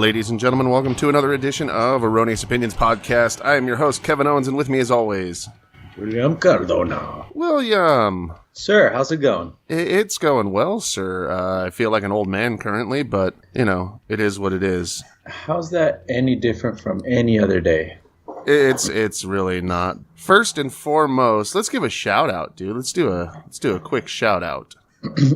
Ladies and gentlemen, welcome to another edition of Erroneous Opinions Podcast. I am your host, Keven Owens, and with me as always, William Cardona. William. Sir, how's it going? It's going well, sir. I feel like an old man currently, but, you know, it is what it is. How's that any different from any other day? It's really not. First and foremost, let's give a shout out, dude. Let's do a quick shout out.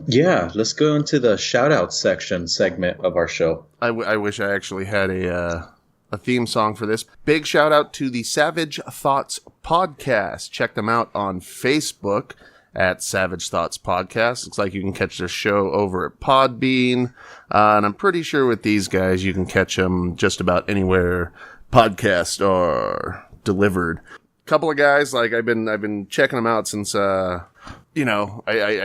Yeah, let's go into the shout-out segment of our show. I wish I actually had a theme song for this. Big shout out to the Savage Thoughts Podcast. Check them out on Facebook at Savage Thoughts Podcast. Looks like you can catch their show over at Podbean. And I'm pretty sure with these guys, you can catch them just about anywhere podcasts are delivered. Couple of guys, like I've been checking them out since, I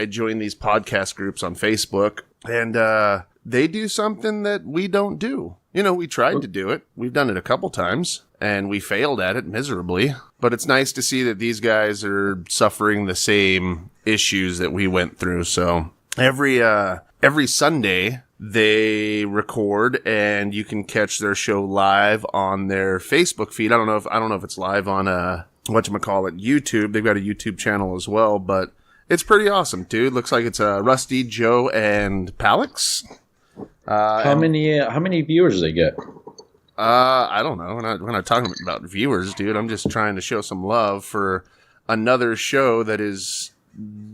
joined these podcast groups on Facebook, and they do something that we don't do. You know, we tried to do it. We've done it a couple times, and we failed at it miserably. But it's nice to see that these guys are suffering the same issues that we went through. So every Sunday, they record, and you can catch their show live on their Facebook feed. I don't know if it's live on YouTube. They've got a YouTube channel as well, but it's pretty awesome, dude. Looks like it's Rusty, Joe, and Palix. How many viewers do they get? I don't know. We're not talking about viewers, dude. I'm just trying to show some love for another show that is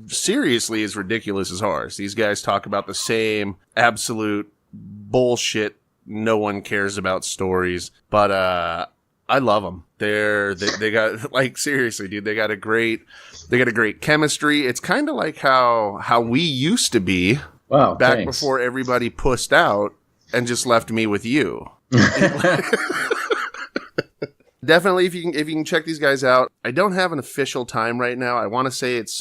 seriously as ridiculous as ours. These guys talk about the same absolute bullshit, no one cares about stories, but I love them. They got, like, seriously, dude, they got a great chemistry. It's kind of like how we used to be. Wow, back thanks. Before everybody pussed out and just left me with you. Definitely, if you can check these guys out. I don't have an official time right now. I want to say it's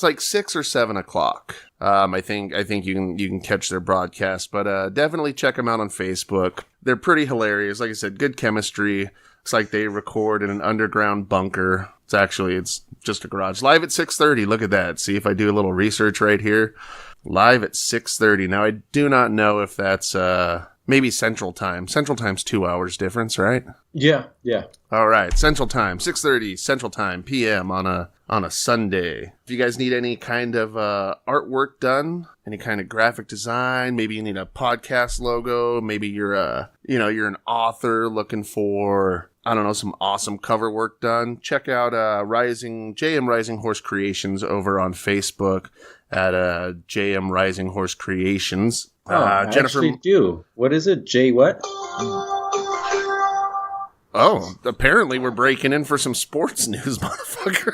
like 6 or 7 o'clock. I think you can catch their broadcast, but definitely check them out on Facebook. They're pretty hilarious. Like I said, good chemistry. It's like they record in an underground bunker. It's just a garage. Live at 6:30. Look at that. See if I do a little research right here. Live at 6:30. Now I do not know if that's maybe Central Time. Central Time's 2 hours difference, right? Yeah. All right, Central Time, 6:30 Central Time p.m. on a Sunday. If you guys need any kind of artwork done, any kind of graphic design, maybe you need a podcast logo, maybe you're an author looking for, I don't know, some awesome cover work done, check out JM Rising Horse Creations over on Facebook at JM Rising Horse Creations. Jennifer, actually do. What is it? J what? Oh, apparently we're breaking in for some sports news, motherfucker.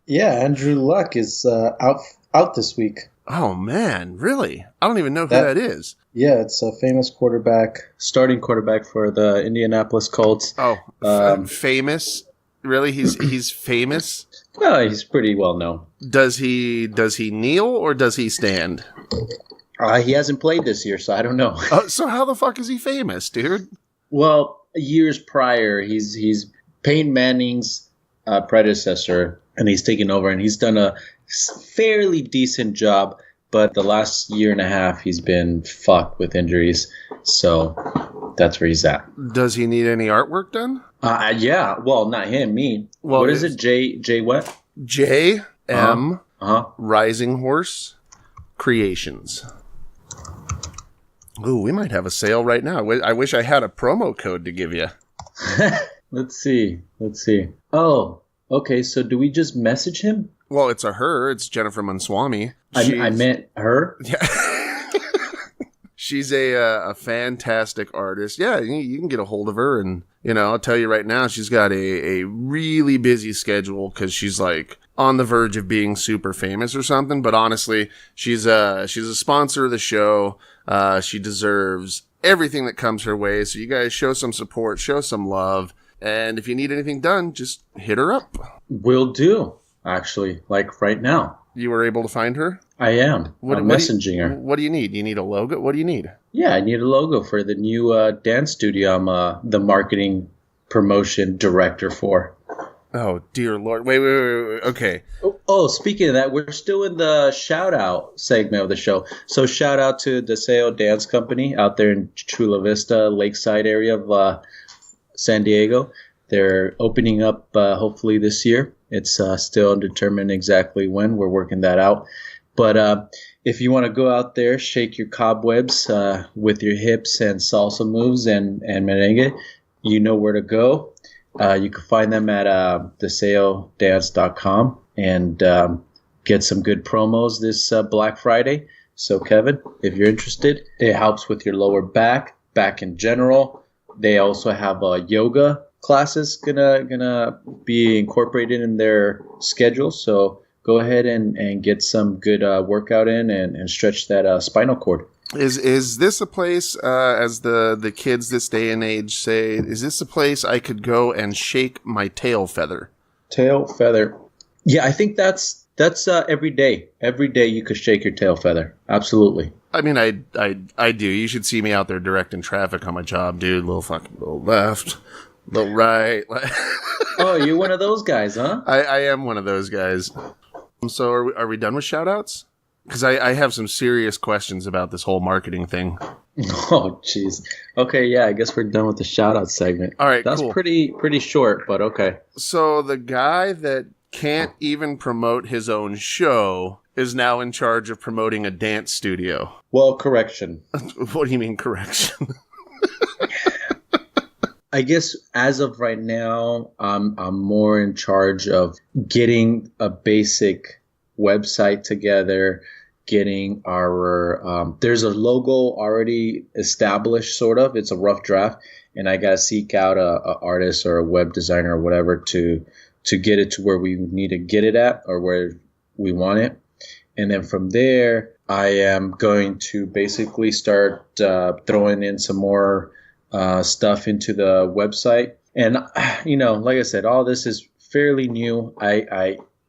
Yeah, Andrew Luck is out this week. Oh, man, really? I don't even know who that is. Yeah, it's a famous starting quarterback for the Indianapolis Colts. Oh, famous? Really? He's famous? Well, he's pretty well known. Does he kneel or does he stand? He hasn't played this year, so I don't know. So how the fuck is he famous, dude? Well, years prior, he's Peyton Manning's predecessor, and he's taken over, and he's done a fairly decent job. But the last year and a half, he's been fucked with injuries, so that's where he's at. Does he need any artwork done? Yeah. Well, not him, me. Well, what is it? J what? JM Rising Horse Creations. Ooh, we might have a sale right now. I wish I had a promo code to give you. Let's see. Oh, okay. So do we just message him? Well, it's a her. It's Jennifer Manswami. I meant her? Yeah. She's a fantastic artist. Yeah, you can get a hold of her, and I'll tell you right now, she's got a really busy schedule because she's like on the verge of being super famous or something. But honestly, she's a sponsor of the show. She deserves everything that comes her way. So you guys show some support, show some love, and if you need anything done, just hit her up. Will do. Actually, like right now. You were able to find her? I am. I'm messaging her. What do you need? You need a logo? What do you need? Yeah, I need a logo for the new dance studio I'm the marketing promotion director for. Oh, dear Lord. Wait. Okay. Oh, Oh, speaking of that, we're still in the shout out segment of the show. So shout out to Deseo Dance Company out there in Chula Vista, Lakeside area of San Diego. They're opening up hopefully this year. It's still undetermined exactly when. We're working that out. But if you want to go out there, shake your cobwebs with your hips and salsa moves and merengue, you know where to go. You can find them at deseodance.com and get some good promos this Black Friday. So, Kevin, if you're interested, it helps with your lower back in general. They also have yoga classes gonna be incorporated in their schedule. So go ahead and get some good workout in and stretch that spinal cord. Is this a place, as the kids this day and age say, is this a place I could go and shake my tail feather? Tail feather. Yeah, I think that's every day. Every day you could shake your tail feather. Absolutely. I mean, I do. You should see me out there directing traffic on my job, dude. Little left, little right. Oh, you're one of those guys, huh? I am one of those guys. So are we done with shout-outs? Because I have some serious questions about this whole marketing thing. Oh, jeez. Okay, yeah, I guess we're done with the shout-out segment. All right, that's cool. pretty short, but okay. So the guy that can't even promote his own show is now in charge of promoting a dance studio. Well, correction. What do you mean correction? I guess as of right now, I'm more in charge of getting a basic website together, getting our there's a logo already established, sort of. It's a rough draft, and I gotta seek out a artist or a web designer or whatever to get it to where we need to get it at or where we want it. And then from there, I am going to basically start throwing in some more stuff into the website. And, like I said, all this is fairly new.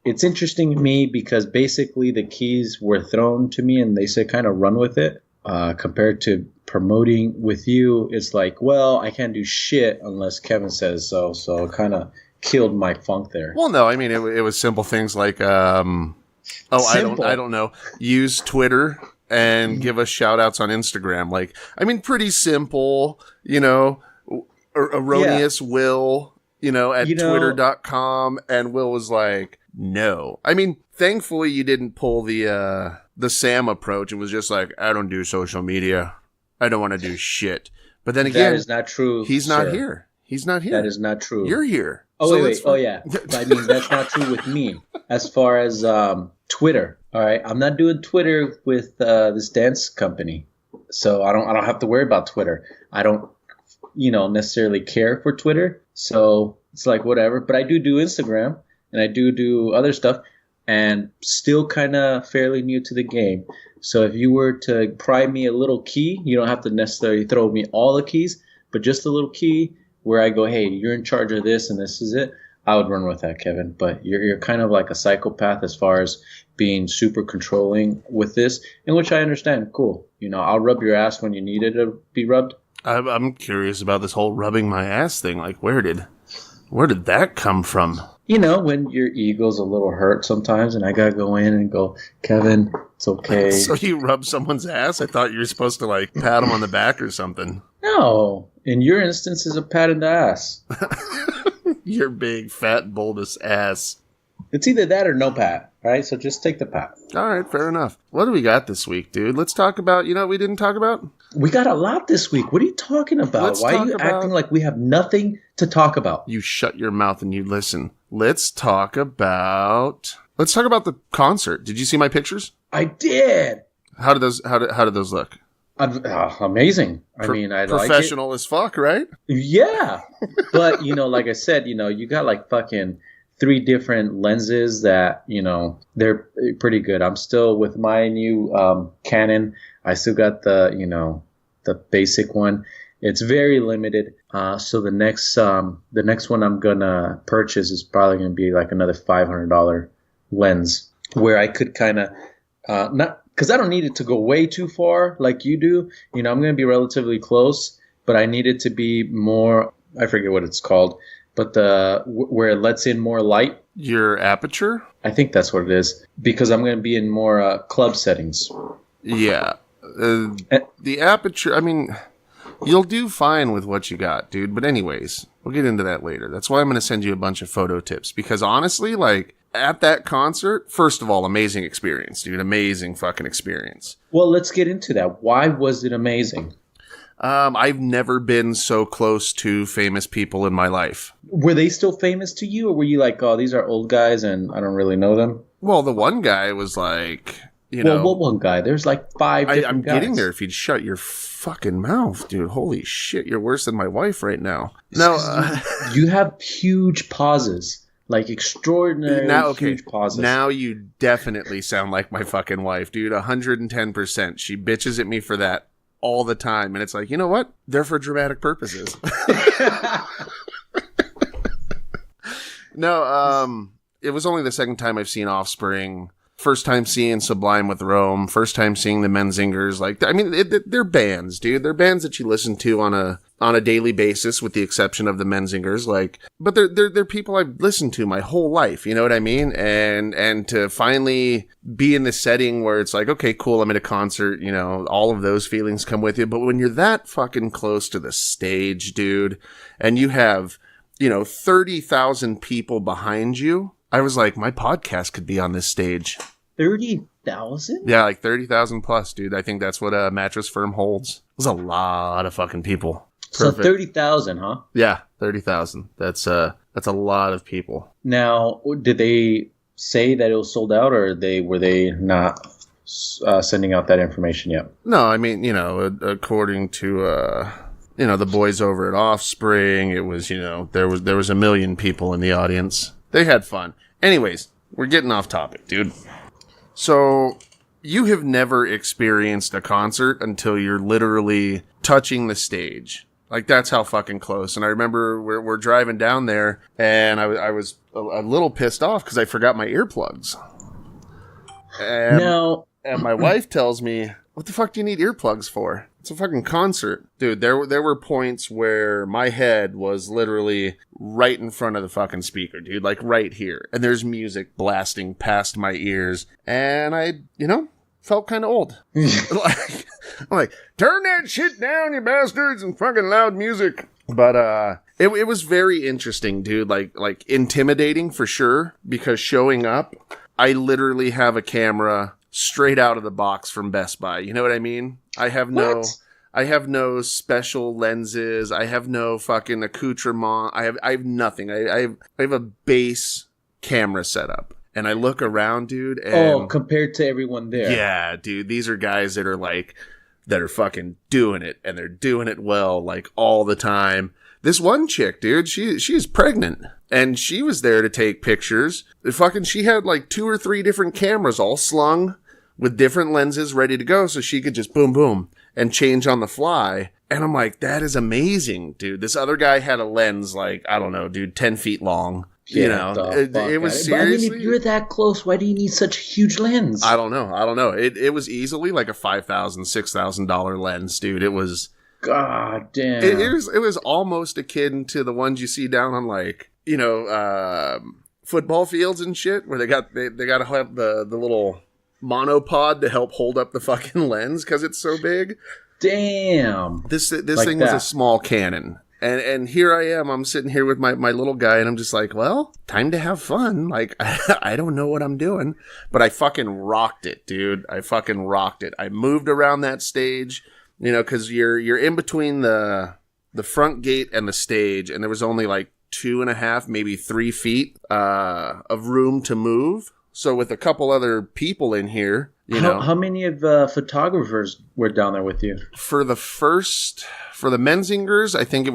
It's interesting to me because basically the keys were thrown to me and they said kind of run with it. Compared to promoting with you, it's like, well, I can't do shit unless Kevin says so. So it kind of killed my funk there. Well, no, I mean, it was simple things like, Simple. I don't know, use Twitter and give us shout outs on Instagram. Like, I mean, pretty simple, erroneous Will, at twitter.com. And Will was like, no. I mean, thankfully you didn't pull the Sam approach. It was just like, I don't do social media. I don't want to do shit. But then again, that is not true. He's not here. He's not here. That is not true. You're here. Oh, So wait. Oh, yeah. I mean, that's not true with me. As far as Twitter, all right? I'm not doing Twitter with this dance company. So I don't have to worry about Twitter. I don't, necessarily care for Twitter. So it's like whatever. But I do Instagram, and I do other stuff, and still kind of fairly new to the game. So if you were to pry me a little key, you don't have to necessarily throw me all the keys, but just a little key where I go, hey, you're in charge of this and this is it, I would run with that, Kevin. But you're kind of like a psychopath as far as being super controlling with this, in which I understand. Cool. I'll rub your ass when you need it to be rubbed. I'm curious about this whole rubbing my ass thing. Like, where did that come from? When your ego's a little hurt sometimes, and I gotta go in and go, Kevin, it's okay. So you rub someone's ass? I thought you were supposed to, like, pat them on the back or something. No. In your instance, is a pat in the ass. Your big, fat, bulbous ass. It's either that or no pat, all right? So just take the pat. All right, fair enough. What do we got this week, dude? Let's talk about, what we didn't talk about? We got a lot this week. What are you talking about? Why are you acting like we have nothing to talk about? You shut your mouth and you listen. Let's talk about the concert. Did you see my pictures? I did. How did those look? Amazing. I mean, I like it. Professional as fuck, right? Yeah. But, like I said, you got like fucking 3 different lenses that, they're pretty good. I'm still with my new Canon. I still got the basic one. It's very limited. So the next one I'm gonna purchase is probably gonna be like another $500 lens, where I could kind of not, because I don't need it to go way too far like you do. I'm gonna be relatively close, but I need it to be more. I forget what it's called, but where it lets in more light. Your aperture? I think that's what it is, because I'm going to be in more club settings. Yeah. The aperture, I mean, you'll do fine with what you got, dude. But anyways, we'll get into that later. That's why I'm going to send you a bunch of photo tips. Because honestly, like, at that concert, first of all, amazing experience, dude. Amazing fucking experience. Well, let's get into that. Why was it amazing? I've never been so close to famous people in my life. Were they still famous to you, or were you like, oh, these are old guys and I don't really know them? Well, the one guy was like, you know. What one guy? There's like five different I'm guys. getting there if you'd shut your fucking mouth, dude. Holy shit, you're worse than my wife right now. No, you have huge pauses. Like extraordinary huge pauses. Now you definitely sound like my fucking wife, dude. 110%. She bitches at me for that all the time. And it's like, you know what? They're for dramatic purposes. No, it was only the second time I've seen Offspring. First time seeing Sublime with Rome. First time seeing the Menzingers. Like, I mean, they're bands, dude. They're bands that you listen to on a daily basis, with the exception of the Menzingers. Like, but they're people I've listened to my whole life. You know what I mean? And to finally be in this setting where it's like, okay, cool, I'm at a concert. You know, all of those feelings come with you. But when you're that fucking close to the stage, dude, and you have, you know, 30,000 people behind you. I was like, my podcast could be on this stage. 30,000? Yeah, like 30,000 plus, dude. I think that's what a Mattress Firm holds. It was a lot of fucking people. Perfect. So 30,000, huh? Yeah, 30,000. That's a lot of people. Now, did they say that it was sold out, or were they not sending out that information yet? No, I mean, you know, according to you know, the boys over at Offspring, it was, you know, there was 1 million people in the audience. They had fun. Anyways, we're getting off topic, dude. So, you have never experienced a concert until you're literally touching the stage. Like, that's how fucking close. And I remember we're driving down there, and I was a little pissed off because I forgot my earplugs. And my wife tells me, what the fuck do you need earplugs for? It's a fucking concert. Dude, there were points where my head was literally right in front of the fucking speaker, dude. Like, right here. And there's music blasting past my ears. And I, you know, felt kind of old. I'm like, turn that shit down, you bastards, and fucking loud music. But, it was very interesting, dude. Like intimidating for sure. Because showing up, I literally have a camera straight out of the box from Best Buy. You know what I mean? I have no special lenses. I have no fucking accoutrement. I have nothing. I have a base camera setup. And I look around, dude, and compared to everyone there. Yeah, dude. These are guys that are fucking doing it, and they're doing it well, like, all the time. This one chick, dude, she's pregnant, and she was there to take pictures. She had like 2 or 3 different cameras all slung with different lenses ready to go, so she could just boom, boom, and change on the fly. And I'm like, that is amazing, dude. This other guy had a lens, like, I don't know, dude, 10 feet long. Yeah, you know, it was seriously. But I mean, if you're that close, why do you need such a huge lens? I don't know. It was easily like a $5,000, $6,000 lens, dude. It was. God damn. It was almost akin to the ones you see down on, like, you know, football fields and shit, where they got to have the little monopod to help hold up the fucking lens because it's so big. Damn. This like thing was a small Canon. And here I am, I'm sitting here with my little guy, and I'm just like, well, time to have fun. Like, I don't know what I'm doing. But I fucking rocked it, dude. I fucking rocked it. I moved around that stage, you know, because you're in between the front gate and the stage, and there was only like 2.5, maybe 3 feet of room to move. So with a couple other people in here, you know. How many of photographers were down there with you? For the Menzingers, I think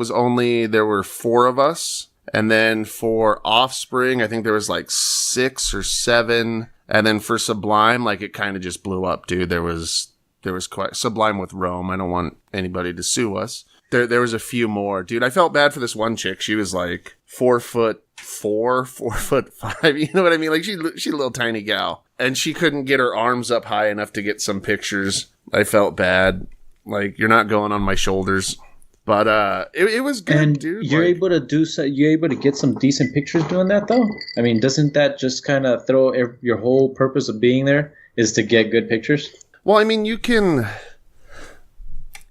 there were 4 of us. And then for Offspring, I think there was like 6 or 7. And then for Sublime, like, it kind of just blew up, dude. There was quite Sublime with Rome. I don't want anybody to sue us. There was a few more, dude. I felt bad for this one chick. She was like 4'4", 4'5". You know what I mean? Like, she's a little tiny gal, and she couldn't get her arms up high enough to get some pictures. I felt bad. Like, you're not going on my shoulders. But it was good, And dude. you're able to do so. You're able to get some decent pictures doing that, though. I mean, doesn't that just kind of throw your whole purpose of being there is to get good pictures? Well, I mean, you can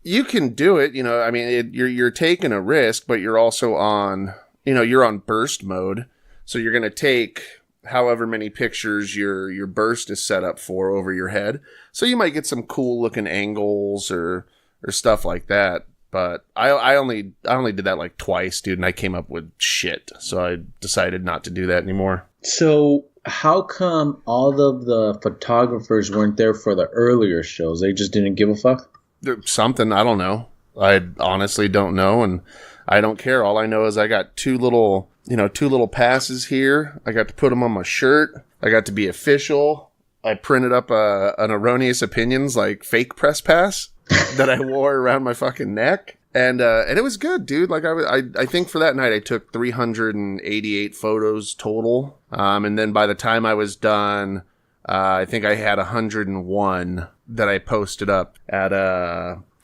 do it. You know, I mean, you're taking a risk, but you're also on. You know, you're on burst mode, so you're going to take however many pictures your burst is set up for over your head. So you might get some cool looking angles or stuff like that. But I only did that like twice, dude, and I came up with shit. So I decided not to do that anymore. So how come all of the photographers weren't there for the earlier shows? They just didn't give a fuck? Something, I don't know. I honestly don't know, and I don't care. All I know is I got two little passes here. I got to put them on my shirt. I got to be official. I printed up an erroneous opinions like fake press pass that I wore around my fucking neck. And it was good, dude. Like I think for that night I took 388 photos total. And then by the time I was done, I think I had 101 that I posted up at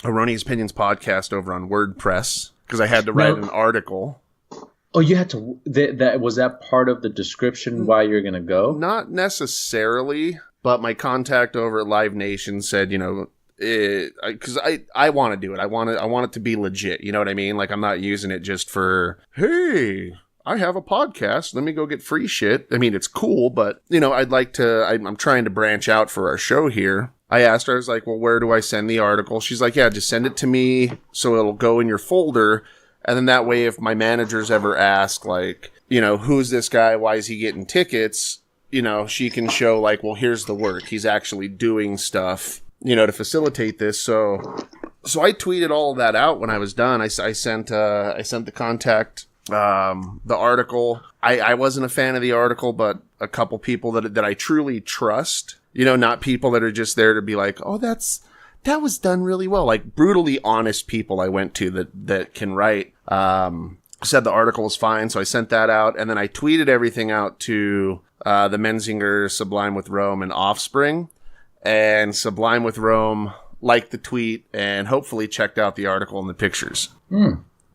Erroneous Opinions podcast over on WordPress because I had to write an article. Oh, you had to. That was that part of the description why you're gonna go? Not necessarily, but my contact over at Live Nation said, you know, because I want to do it. I want it to be legit. You know what I mean? Like I'm not using it just for, hey, I have a podcast. Let me go get free shit. I mean, it's cool, but you know, I'd like to. I'm trying to branch out for our show here. I asked her, I was like, well, where do I send the article? She's like, yeah, just send it to me so it'll go in your folder. And then that way, if my managers ever ask, like, you know, who's this guy? Why is he getting tickets? You know, she can show like, well, here's the work. He's actually doing stuff, you know, to facilitate this. So I tweeted all of that out when I was done. I sent the contact, the article. I wasn't a fan of the article, but a couple people that I truly trust, you know, not people that are just there to be like, oh, that was done really well. Like brutally honest people I went to that can write, said the article was fine. So I sent that out and then I tweeted everything out to, the Menzinger, Sublime with Rome and Offspring, and Sublime with Rome liked the tweet and hopefully checked out the article and the pictures.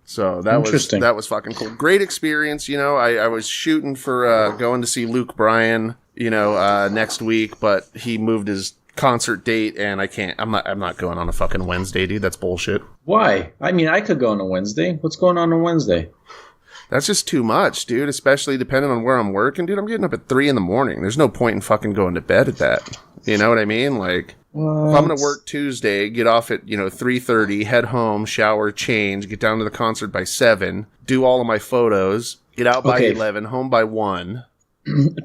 So that was fucking cool. Great experience. You know, I was shooting for, going to see Luke Bryan, you know, next week, but he moved his concert date and I can't. I'm not going on a fucking Wednesday, dude. That's bullshit. Why? I mean, I could go on a Wednesday. What's going on Wednesday? That's just too much, dude. Especially depending on where I'm working, dude. I'm getting up at 3 a.m. There's no point in fucking going to bed at that. You know what I mean? Like, what? If I'm gonna work Tuesday, get off at 3:30, head home, shower, change, get down to the concert by 7, do all of my photos, get out by 11, home by 1.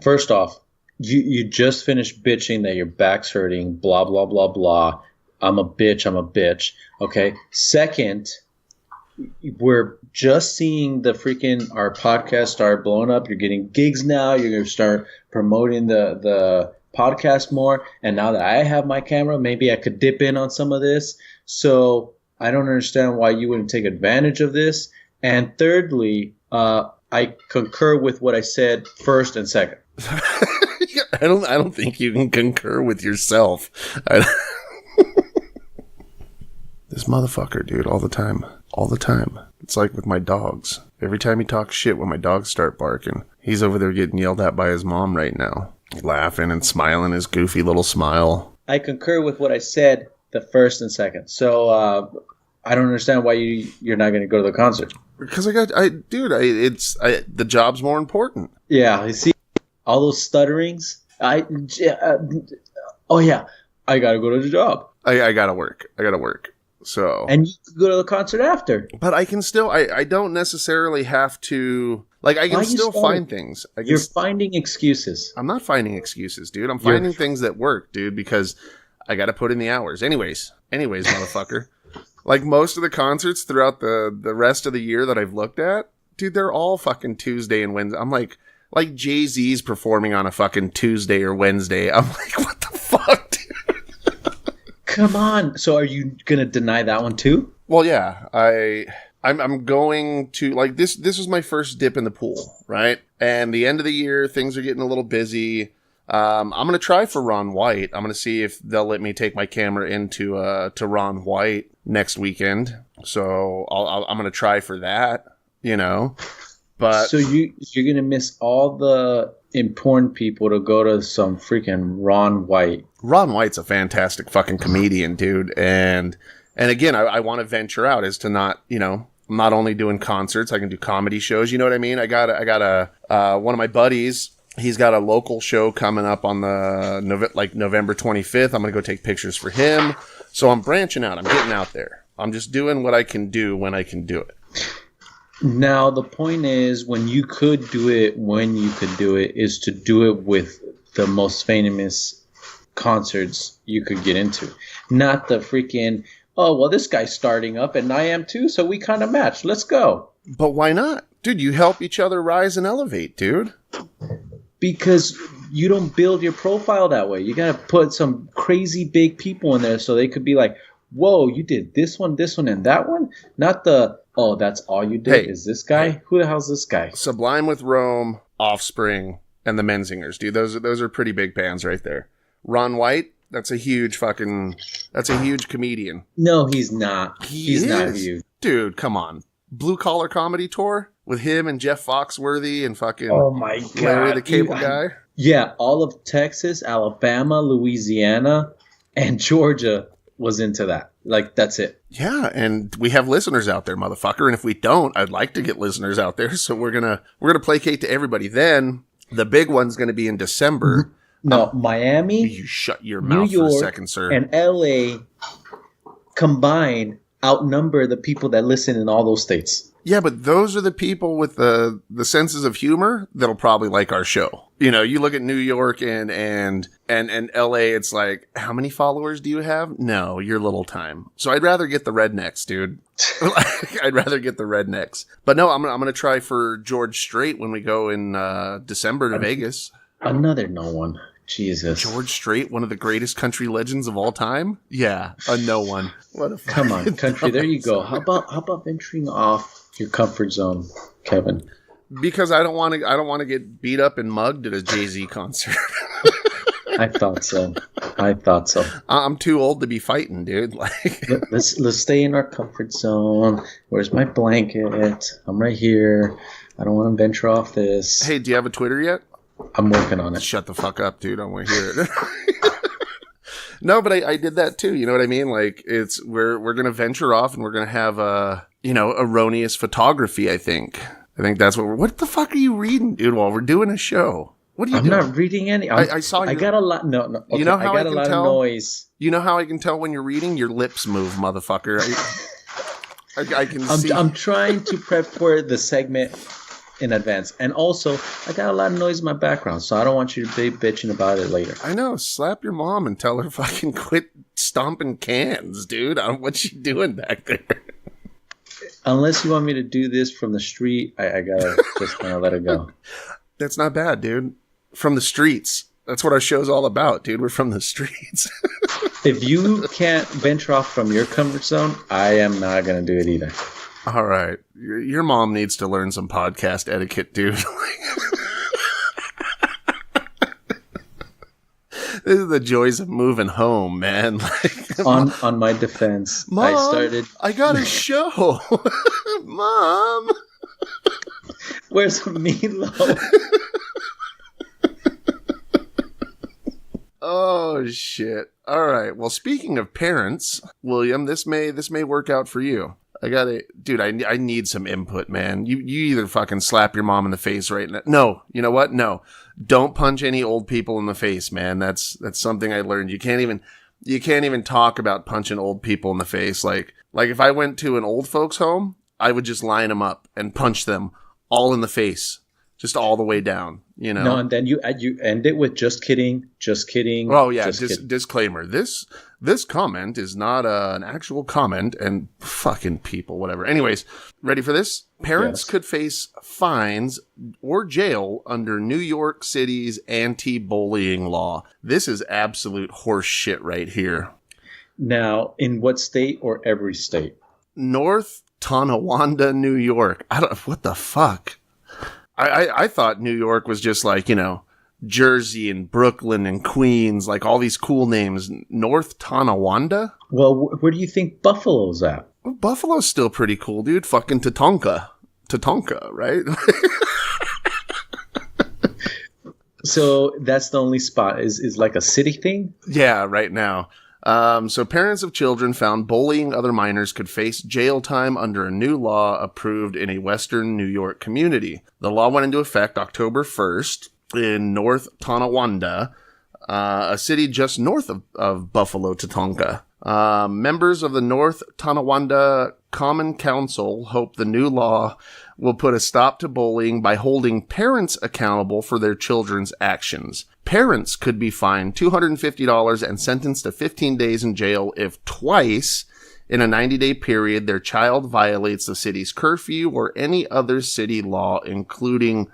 First off, you just finished bitching that your back's hurting, blah, blah, blah, blah. I'm a bitch. Okay. Second, we're just seeing our podcast start blowing up. You're getting gigs now. You're going to start promoting the podcast more. And now that I have my camera, maybe I could dip in on some of this. So I don't understand why you wouldn't take advantage of this. And thirdly, I concur with what I said first and second. I don't think you can concur with yourself. This motherfucker, dude, all the time. It's like with my dogs. Every time he talks shit when my dogs start barking, he's over there getting yelled at by his mom right now, laughing and smiling his goofy little smile. I concur with what I said the first and second. So I don't understand why you're not going to go to the concert. Because the job's more important. Yeah, you see all those stutterings. I gotta go to the job. I gotta work. So and you can go to the concert after. But I can still. I don't necessarily have to. Like I can still find things. You're finding excuses. I'm not finding excuses, dude. I'm finding things that work, dude. Because I got to put in the hours. Anyways, motherfucker. Like most of the concerts throughout the rest of the year that I've looked at, dude, they're all fucking Tuesday and Wednesday. I'm like Jay-Z's performing on a fucking Tuesday or Wednesday. I'm like, what the fuck, dude? Come on. So are you going to deny that one too? Well, yeah. I'm going to, like, this was my first dip in the pool, right? And the end of the year, things are getting a little busy. I'm going to try for Ron White. I'm going to see if they'll let me take my camera into to Ron White next weekend. So I'm going to try for that, But so you're going to miss all the important people to go to some freaking Ron White. Ron White's a fantastic fucking comedian, dude. And again, I want to venture out as to not, I'm not only doing concerts, I can do comedy shows. You know what I mean? I got one of my buddies. He's got a local show coming up on the November 25th. I'm going to go take pictures for him. So I'm branching out. I'm getting out there. I'm just doing what I can do when I can do it. Now, the point is, when you could do it, is to do it with the most famous concerts you could get into. Not the freaking, oh, well, this guy's starting up and I am too, so we kind of match. Let's go. But why not? Dude, you help each other rise and elevate, dude. Because you don't build your profile that way. You got to put some crazy big people in there so they could be like, whoa, you did this one, and that one? Not the, oh, that's all you did is this guy? Who the hell's this guy? Sublime with Rome, Offspring, and the Menzingers, dude. Those are pretty big bands right there. Ron White, that's a huge comedian. No, he's not. He's not huge. Dude, come on. Blue Collar Comedy Tour with him and Jeff Foxworthy and fucking oh my God, Larry the Cable Guy. Yeah, all of Texas, Alabama, Louisiana, and Georgia was into that. Like, that's it. Yeah, and we have listeners out there, motherfucker. And if we don't, I'd like to get listeners out there. So we're gonna placate to everybody. Then the big one's gonna be in December. No, Miami. You shut your New mouth York, for a second, sir. And LA combined outnumber the people that listen in all those states. Yeah, but those are the people with the senses of humor that'll probably like our show. You look at New York and LA, it's like, how many followers do you have? No, you're little time. So I'd rather get the rednecks, dude. I'd rather get the rednecks. But no, I'm gonna try for George Strait when we go in December to Vegas. Another no one. Jesus. George Strait, one of the greatest country legends of all time? Yeah, a no one. What a Come on, country. There you go. How about venturing off your comfort zone, Kevin? Because I don't want to get beat up and mugged at a Jay-Z concert. I thought so. I'm too old to be fighting, dude. Let's stay in our comfort zone. Where's my blanket? I'm right here. I don't want to venture off this. Hey, do you have a Twitter yet? I'm working on it. Shut the fuck up, dude. I want to hear it. No, but I did that too. You know what I mean? Like, we're going to venture off and we're going to have erroneous photography, I think. I think that's what the fuck are you reading, dude, while we're doing a show? What are you doing? I'm not reading any. I saw I got a lot. No. Okay, you know how I got a lot of noise. You know how I can tell when you're reading? Your lips move, motherfucker. I can see. I'm trying to prep for the segment in advance. And also, I got a lot of noise in my background, so I don't want you to be bitching about it later. I know. Slap your mom and tell her fucking quit stomping cans, dude. What you doing back there? Unless you want me to do this from the street, I gotta just kind of let it go. That's not bad, dude. From the streets. That's what our show's all about, dude. We're from the streets. If you can't venture off from your comfort zone, I am not gonna do it either. All right. Your mom needs to learn some podcast etiquette, dude. This is the joys of moving home, man. On my defense, Mom, I got a show. Mom. Where's meatloaf? Oh, shit. All right. Well, speaking of parents, William, this may work out for you. Dude, I need some input, man. You either fucking slap your mom in the face right now. No, you know what? No, don't punch any old people in the face, man. That's something I learned. You can't even talk about punching old people in the face. Like if I went to an old folks home, I would just line them up and punch them all in the face, just all the way down, you know? No, and then you end it with just kidding. Oh yeah. Disclaimer. This comment is not an actual comment, and fucking people, whatever. Anyways, ready for this? Parents could face fines or jail under New York City's anti-bullying law. This is absolute horse shit right here. Now, in what state or every state? North Tonawanda, New York. What the fuck? I thought New York was just like, Jersey and Brooklyn and Queens, like all these cool names. North Tonawanda? Well, where do you think Buffalo's at? Well, Buffalo's still pretty cool, dude. Fucking Tatonka, right? So that's the only spot is like a city thing? Yeah, right now. So parents of children found bullying other minors could face jail time under a new law approved in a Western New York community. The law went into effect October 1st in North Tonawanda, a city just north of Buffalo, Tatonka. Members of the North Tonawanda Common Council hope the new law will put a stop to bullying by holding parents accountable for their children's actions. Parents could be fined $250 and sentenced to 15 days in jail if twice in a 90-day period their child violates the city's curfew or any other city law, including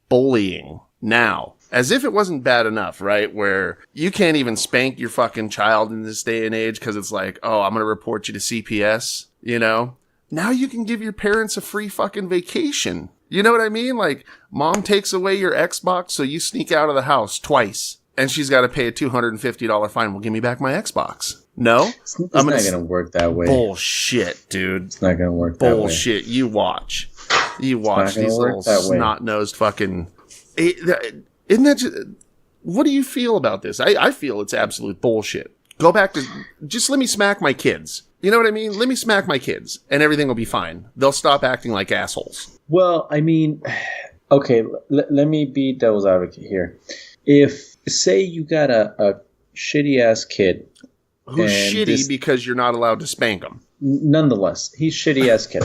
bullying. Now, as if it wasn't bad enough, right? Where you can't even spank your fucking child in this day and age because it's like, oh, I'm going to report you to CPS, you know? Now you can give your parents a free fucking vacation. You know what I mean? Like, mom takes away your Xbox, so you sneak out of the house twice, and she's got to pay a $250 fine. Well, give me back my Xbox. No? It's not going to work that way. Bullshit, dude. It's not going to work that way. Bullshit. You watch. You watch these little snot-nosed fucking... Isn't that just... What do you feel about this? I feel it's absolute bullshit. Go back to... Just let me smack my kids. You know what I mean? Let me smack my kids, and everything will be fine. They'll stop acting like assholes. Well, I mean, okay, let me be devil's advocate here. If, say you got a shitty-ass kid. Who's shitty because you're not allowed to spank him. Nonetheless, he's shitty-ass kid.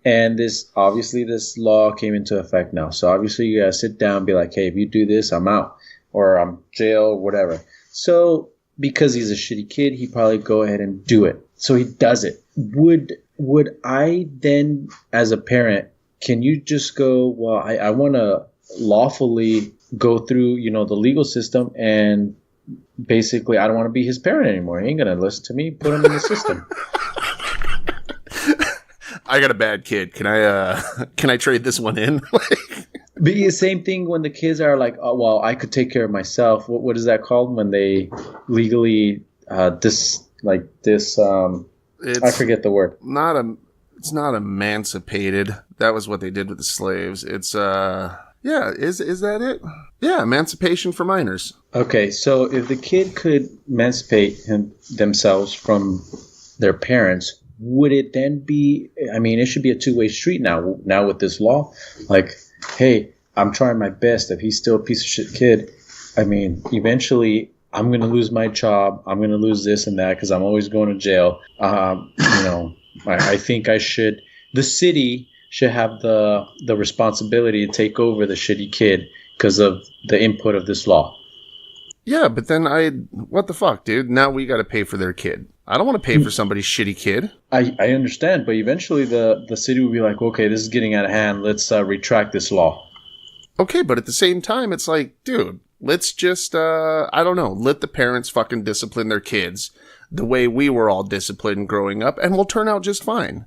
And this law came into effect now. So obviously you gotta sit down and be like, hey, if you do this, I'm out. Or I'm jail, whatever. So because he's a shitty kid, he probably go ahead and do it. So he does it. Would I then, as a parent, can you just go, well, I want to lawfully go through, the legal system, and basically I don't want to be his parent anymore. He ain't going to listen to me. Put him in the system. I got a bad kid. Can I trade this one in? But the same thing when the kids are like, oh, well, I could take care of myself. What is that called when they legally I forget the word. It's not emancipated. That was what they did with the slaves. It's is that it? Yeah, emancipation for minors. Okay, so if the kid could emancipate themselves from their parents, would it then be, I mean, it should be a two-way street now with this law. Like, hey, I'm trying my best. If he's still a piece of shit kid, I mean, eventually I'm going to lose my job. I'm going to lose this and that because I'm always going to jail. I think the city should have the responsibility to take over the shitty kid because of the input of this law. Yeah, but then what the fuck, dude? Now we got to pay for their kid. I don't want to pay for somebody's shitty kid. I understand, but eventually the city will be like, okay, this is getting out of hand. Let's retract this law. Okay, but at the same time, it's like, dude, let's just, I don't know, let the parents fucking discipline their kids the way we were all disciplined growing up, and we'll turn out just fine.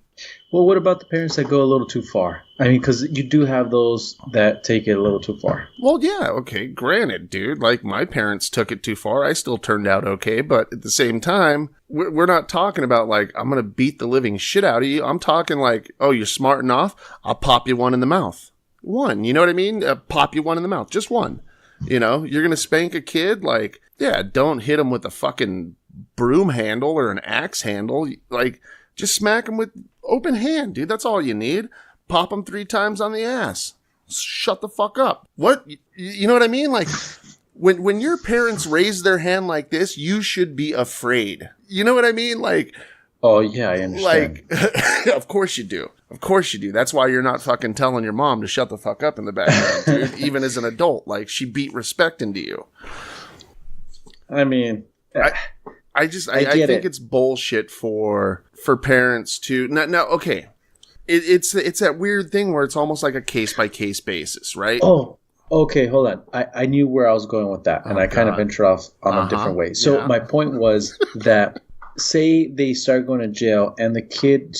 Well, what about the parents that go a little too far? I mean, because you do have those that take it a little too far. Well, yeah, okay, granted, dude. Like, my parents took it too far. I still turned out okay, but at the same time, we're not talking about, like, I'm going to beat the living shit out of you. I'm talking like, oh, you're smarting off? I'll pop you one in the mouth. One, you know what I mean? Pop you one in the mouth. Just one. You're going to spank a kid? Like, yeah, don't hit him with a fucking broom handle or an axe handle. Like, just smack him with open hand, dude. That's all you need. Pop him 3 times on the ass. Shut the fuck up. What? You know what I mean? Like, when your parents raise their hand like this, you should be afraid. You know what I mean? Like, oh, yeah, I understand. Like, of course you do. Of course you do. That's why you're not fucking telling your mom to shut the fuck up in the background, dude. Even as an adult. Like, she beat respect into you. I mean, I think it's bullshit for parents to now. Okay, it's that weird thing where it's almost like a case by case basis, right? Oh, okay, hold on. I knew where I was going with that, and I kind of ventured off on a different way. So my point was that say they start going to jail, and the kid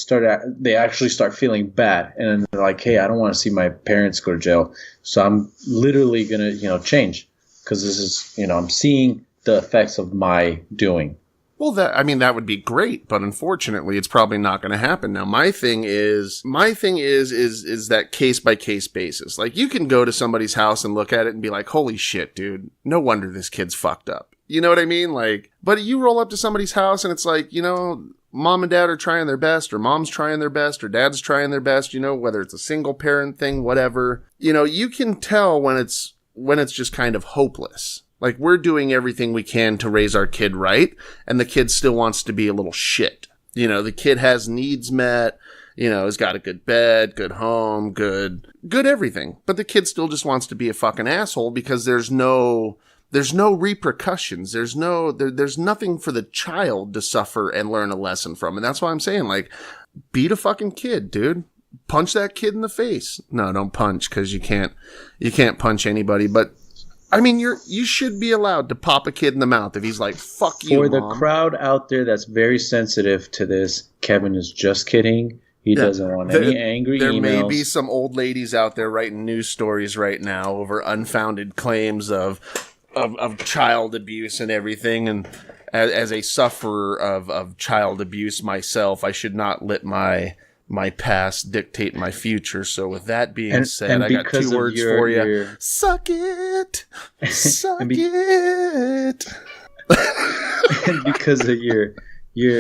they actually start feeling bad, and they're like, hey, I don't want to see my parents go to jail, so I'm literally gonna change. because this is, I'm seeing the effects of my doing. Well, that would be great, but unfortunately, it's probably not going to happen. Now, my thing is that case by case basis. Like, you can go to somebody's house and look at it and be like, holy shit, dude, no wonder this kid's fucked up. You know what I mean? Like, but you roll up to somebody's house and it's like, mom and dad are trying their best, or mom's trying their best, or dad's trying their best, whether it's a single parent thing, whatever. You can tell when it's just kind of hopeless. Like, we're doing everything we can to raise our kid right, and the kid still wants to be a little shit. The kid has needs met, has got a good bed, good home, good everything. But the kid still just wants to be a fucking asshole because there's no repercussions. There's nothing for the child to suffer and learn a lesson from. And that's why I'm saying, like, beat a fucking kid, dude. Punch that kid in the face. No, don't punch, because you can't punch anybody, but I mean, you should be allowed to pop a kid in the mouth if he's like, fuck you, For the Mom. crowd out there that's very sensitive to this, Keven is just kidding. He doesn't want any angry there emails. There may be some old ladies out there writing news stories right now over unfounded claims of child abuse and everything. And as a sufferer of child abuse myself, I should not let my past dictate my future. So with that being said, I got two words for you. Suck it. Suck it. And because of your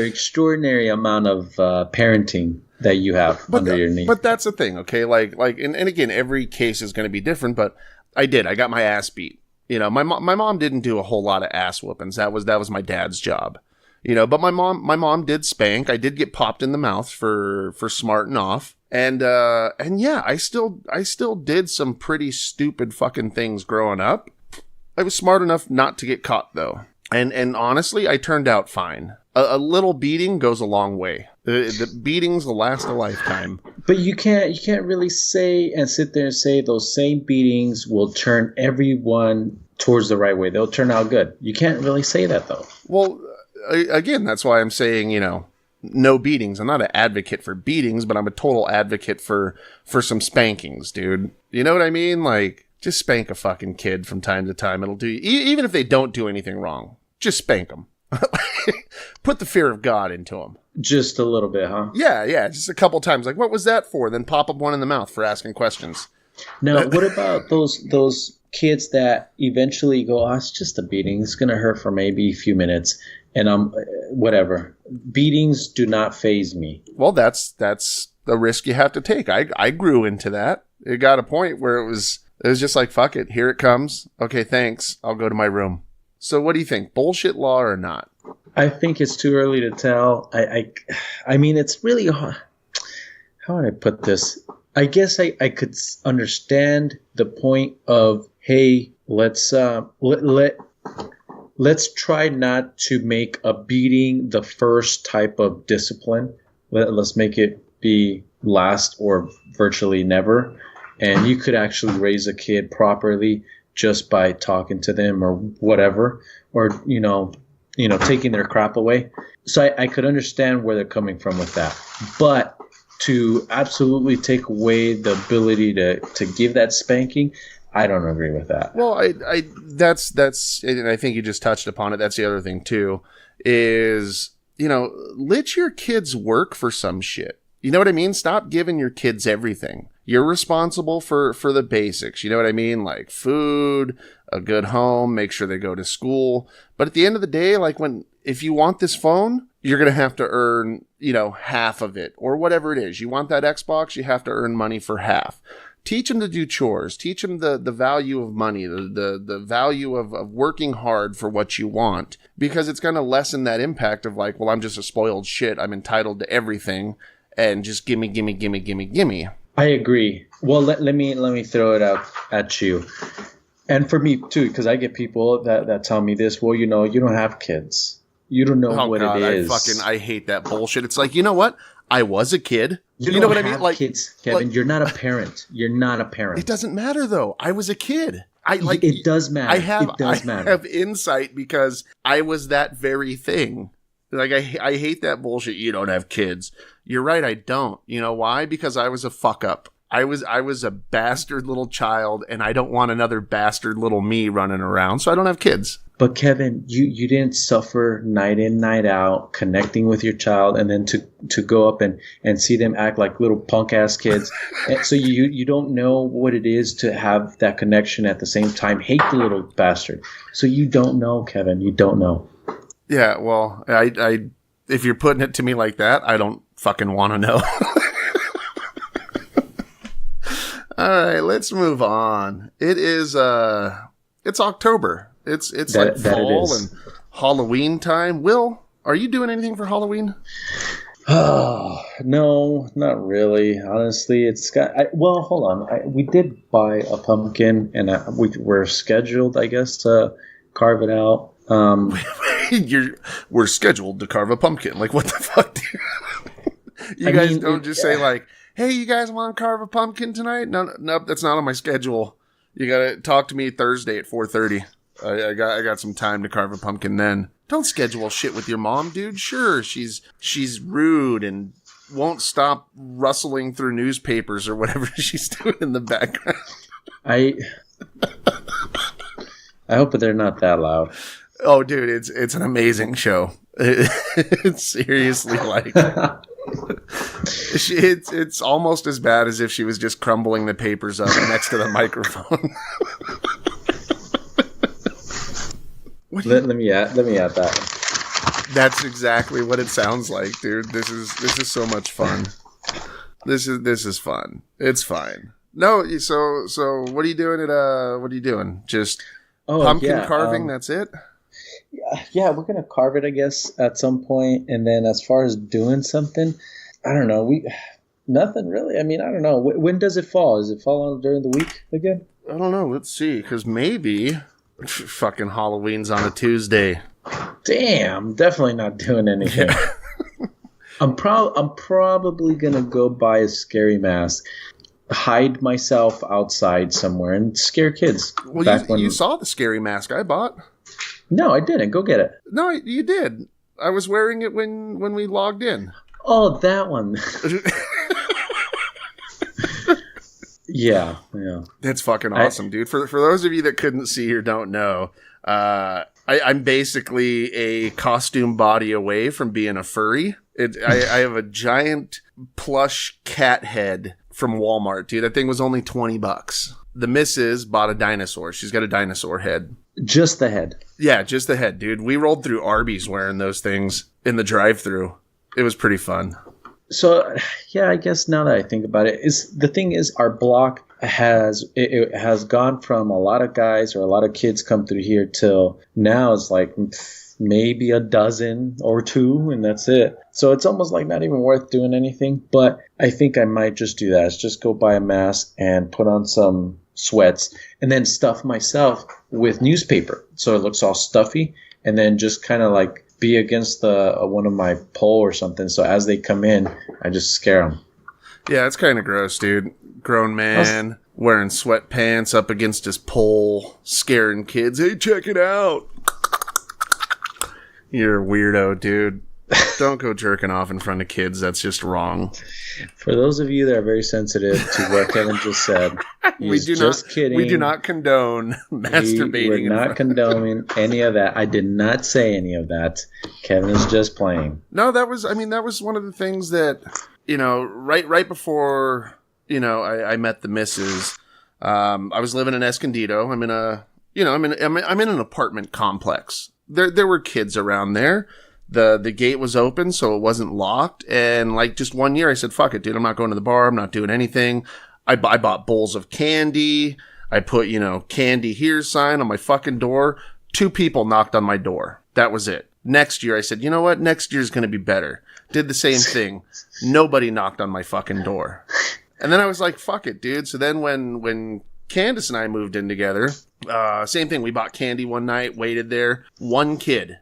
extraordinary amount of parenting that you have under your knee. But that's the thing, okay? Like, and again, every case is going to be different, but I got my ass beat. My mom didn't do a whole lot of ass whoopings. That was my dad's job. But my mom did spank. I did get popped in the mouth for smarting off. And yeah, I still did some pretty stupid fucking things growing up. I was smart enough not to get caught though. And honestly, I turned out fine. A little beating goes a long way. The beatings will last a lifetime. But you can't really sit there and say those same beatings will turn everyone towards the right way. They'll turn out good. You can't really say that though. Well, again, that's why I'm saying, no beatings. I'm not an advocate for beatings, but I'm a total advocate for some spankings, dude. You know what I mean? Like, just spank a fucking kid from time to time. It'll do you, even if they don't do anything wrong. Just spank them. Put the fear of God into them. Just a little bit, huh? Yeah, just a couple times. Like, what was that for? Then pop up one in the mouth for asking questions. Now, what about those kids that eventually go, it's just a beating. It's going to hurt for maybe a few minutes. And whatever. Beatings do not faze me. Well, that's the risk you have to take. I grew into that. It got a point where it was just like, fuck it. Here it comes. Okay, thanks. I'll go to my room. So what do you think? Bullshit law or not? I think it's too early to tell. I mean, it's really hard. How would I put this? I guess I could understand the point of, hey, let's try not to make a beating the first type of discipline. Let's make it be last or virtually never. And you could actually raise a kid properly just by talking to them or whatever, or, taking their crap away. So I could understand where they're coming from with that. But to absolutely take away the ability to give that spanking, I don't agree with that. Well, that's, and I think you just touched upon it. That's the other thing too, is, let your kids work for some shit. You know what I mean? Stop giving your kids everything. You're responsible for the basics. You know what I mean? Like food, a good home, make sure they go to school. But at the end of the day, like if you want this phone, you're going to have to earn, half of it or whatever it is. You want that Xbox, you have to earn money for half. Teach them to do chores. Teach them the value of money, the value of working hard for what you want, because it's going to lessen that impact of like, well, I'm just a spoiled shit. I'm entitled to everything and just gimme. I agree. Well, let me throw it out at you. And for me too, because I get people that tell me this, well, you don't have kids. You don't know what it is. I hate that bullshit. It's like, you know what? I was a kid. You know what I mean? Like kids, Keven. You're not a parent. You're not a parent. It doesn't matter though. I was a kid. It does matter. I have insight because I was that very thing. Like I hate that bullshit. You don't have kids. You're right. I don't. You know why? Because I was a fuck up. I was a bastard little child, and I don't want another bastard little me running around, so I don't have kids. But Kevin, you didn't suffer night in, night out, connecting with your child, and then to go up and see them act like little punk ass kids. And so you don't know what it is to have that connection at the same time. Hate the little bastard. So you don't know, Kevin. You don't know. Yeah, well, I if you're putting it to me like that, I don't fucking want to know. All right, let's move on. It is it's October. It's like fall and Halloween time. Will, are you doing anything for Halloween? Oh, no, not really. Honestly, well, hold on. We did buy a pumpkin, and we're scheduled, I guess, to carve it out. We're scheduled to carve a pumpkin. Like, what the fuck, dude? You guys don't just say like, "Hey, you guys want to carve a pumpkin tonight?" No, nope, that's not on my schedule. You gotta talk to me Thursday at 4:30. I got some time to carve a pumpkin then. Don't schedule shit with your mom, dude. Sure, she's rude and won't stop rustling through newspapers or whatever she's doing in the background. I hope they're not that loud. Oh, dude, it's an amazing show. It's seriously like it's almost as bad as if she was just crumbling the papers up next to the microphone. Let me add that. That's exactly what it sounds like, dude. This is so much fun. This is fun. It's fine. No, so what are you doing what are you doing? Just pumpkin carving, that's it? Yeah, we're gonna carve it, I guess, at some point. And then as far as doing something, I don't know. Nothing really. I mean, I don't know. When does it fall? Does it fall on during the week again? I don't know. Let's see. Because maybe fucking Halloween's on a Tuesday. Damn, definitely not doing anything. Yeah. I'm probably gonna go buy a scary mask, hide myself outside somewhere, and scare kids. Well, you saw the scary mask I bought. No, I didn't. Go get it. No, you did. I was wearing it when we logged in. Oh, that one. Yeah. That's fucking awesome, dude. For those of you that couldn't see or don't know, I'm basically a costume body away from being a furry. I have a giant plush cat head from Walmart, dude. That thing was only $20. The missus bought a dinosaur. She's got a dinosaur head. Just the head. Yeah, just the head, dude. We rolled through Arby's wearing those things in the drive-thru. It was pretty fun. So, yeah, I guess now that I think about it, the thing is our block has gone from a lot of guys or a lot of kids come through here till now it's like maybe a dozen or two, and that's it. So it's almost like not even worth doing anything. But I think I might just do that. It's just go buy a mask and put on some sweats and then stuff myself with newspaper so it looks all stuffy, and then just kind of like be against the one of my pole or something, so as they come in I just scare them. Yeah, it's kind of gross, dude. Grown man wearing sweatpants up against his pole scaring kids. Hey, check it out. You're a weirdo, dude. Don't go jerking off in front of kids. That's just wrong. For those of you that are very sensitive to what Kevin just said, kidding. We do not condone masturbating. We're not condoning any of that. I did not say any of that. Kevin is just playing. No, that was one of the things that, right before, I met the missus. I was living in Escondido. I'm in an apartment complex. There were kids around there. The gate was open, so it wasn't locked. And like just one year, I said, fuck it, dude. I'm not going to the bar. I'm not doing anything. I bought bowls of candy. I put, candy here sign on my fucking door. 2 people knocked on my door. That was it. Next year, I said, you know what? Next year's going to be better. Did the same thing. Nobody knocked on my fucking door. And then I was like, fuck it, dude. So then when Candace and I moved in together, same thing. We bought candy one night, waited there. One kid.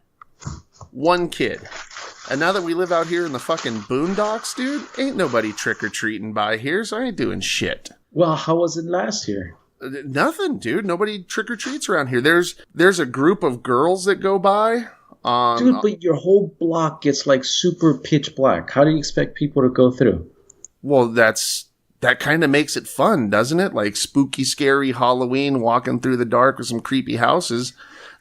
And now that we live out here in the fucking boondocks, dude, ain't nobody trick-or-treating by here, so I ain't doing shit. Well, how was it last year? Nothing, dude. Nobody trick-or-treats around here. There's a group of girls that go by. Dude, but your whole block gets like super pitch black. How do you expect people to go through? Well, that's that kind of makes it fun, doesn't it? Like spooky, scary Halloween, walking through the dark with some creepy houses.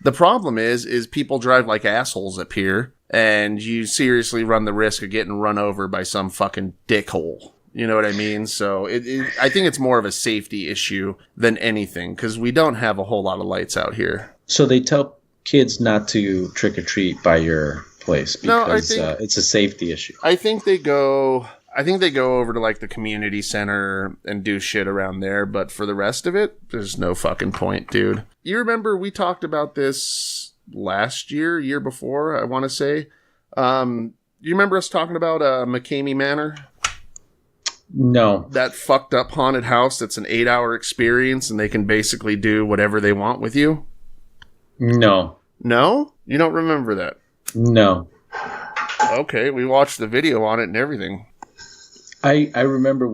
The problem is people drive like assholes up here, and you seriously run the risk of getting run over by some fucking dickhole. You know what I mean? So I think it's more of a safety issue than anything, because we don't have a whole lot of lights out here. So they tell kids not to trick or treat by your place because it's a safety issue. I think they go over to like the community center and do shit around there, but for the rest of it, there's no fucking point, dude. You remember we talked about this last year before, I want to say. You remember us talking about McKamey Manor? No. That fucked up haunted house that's an 8-hour experience and they can basically do whatever they want with you? No. No? You don't remember that? No. Okay, we watched the video on it and everything. I remember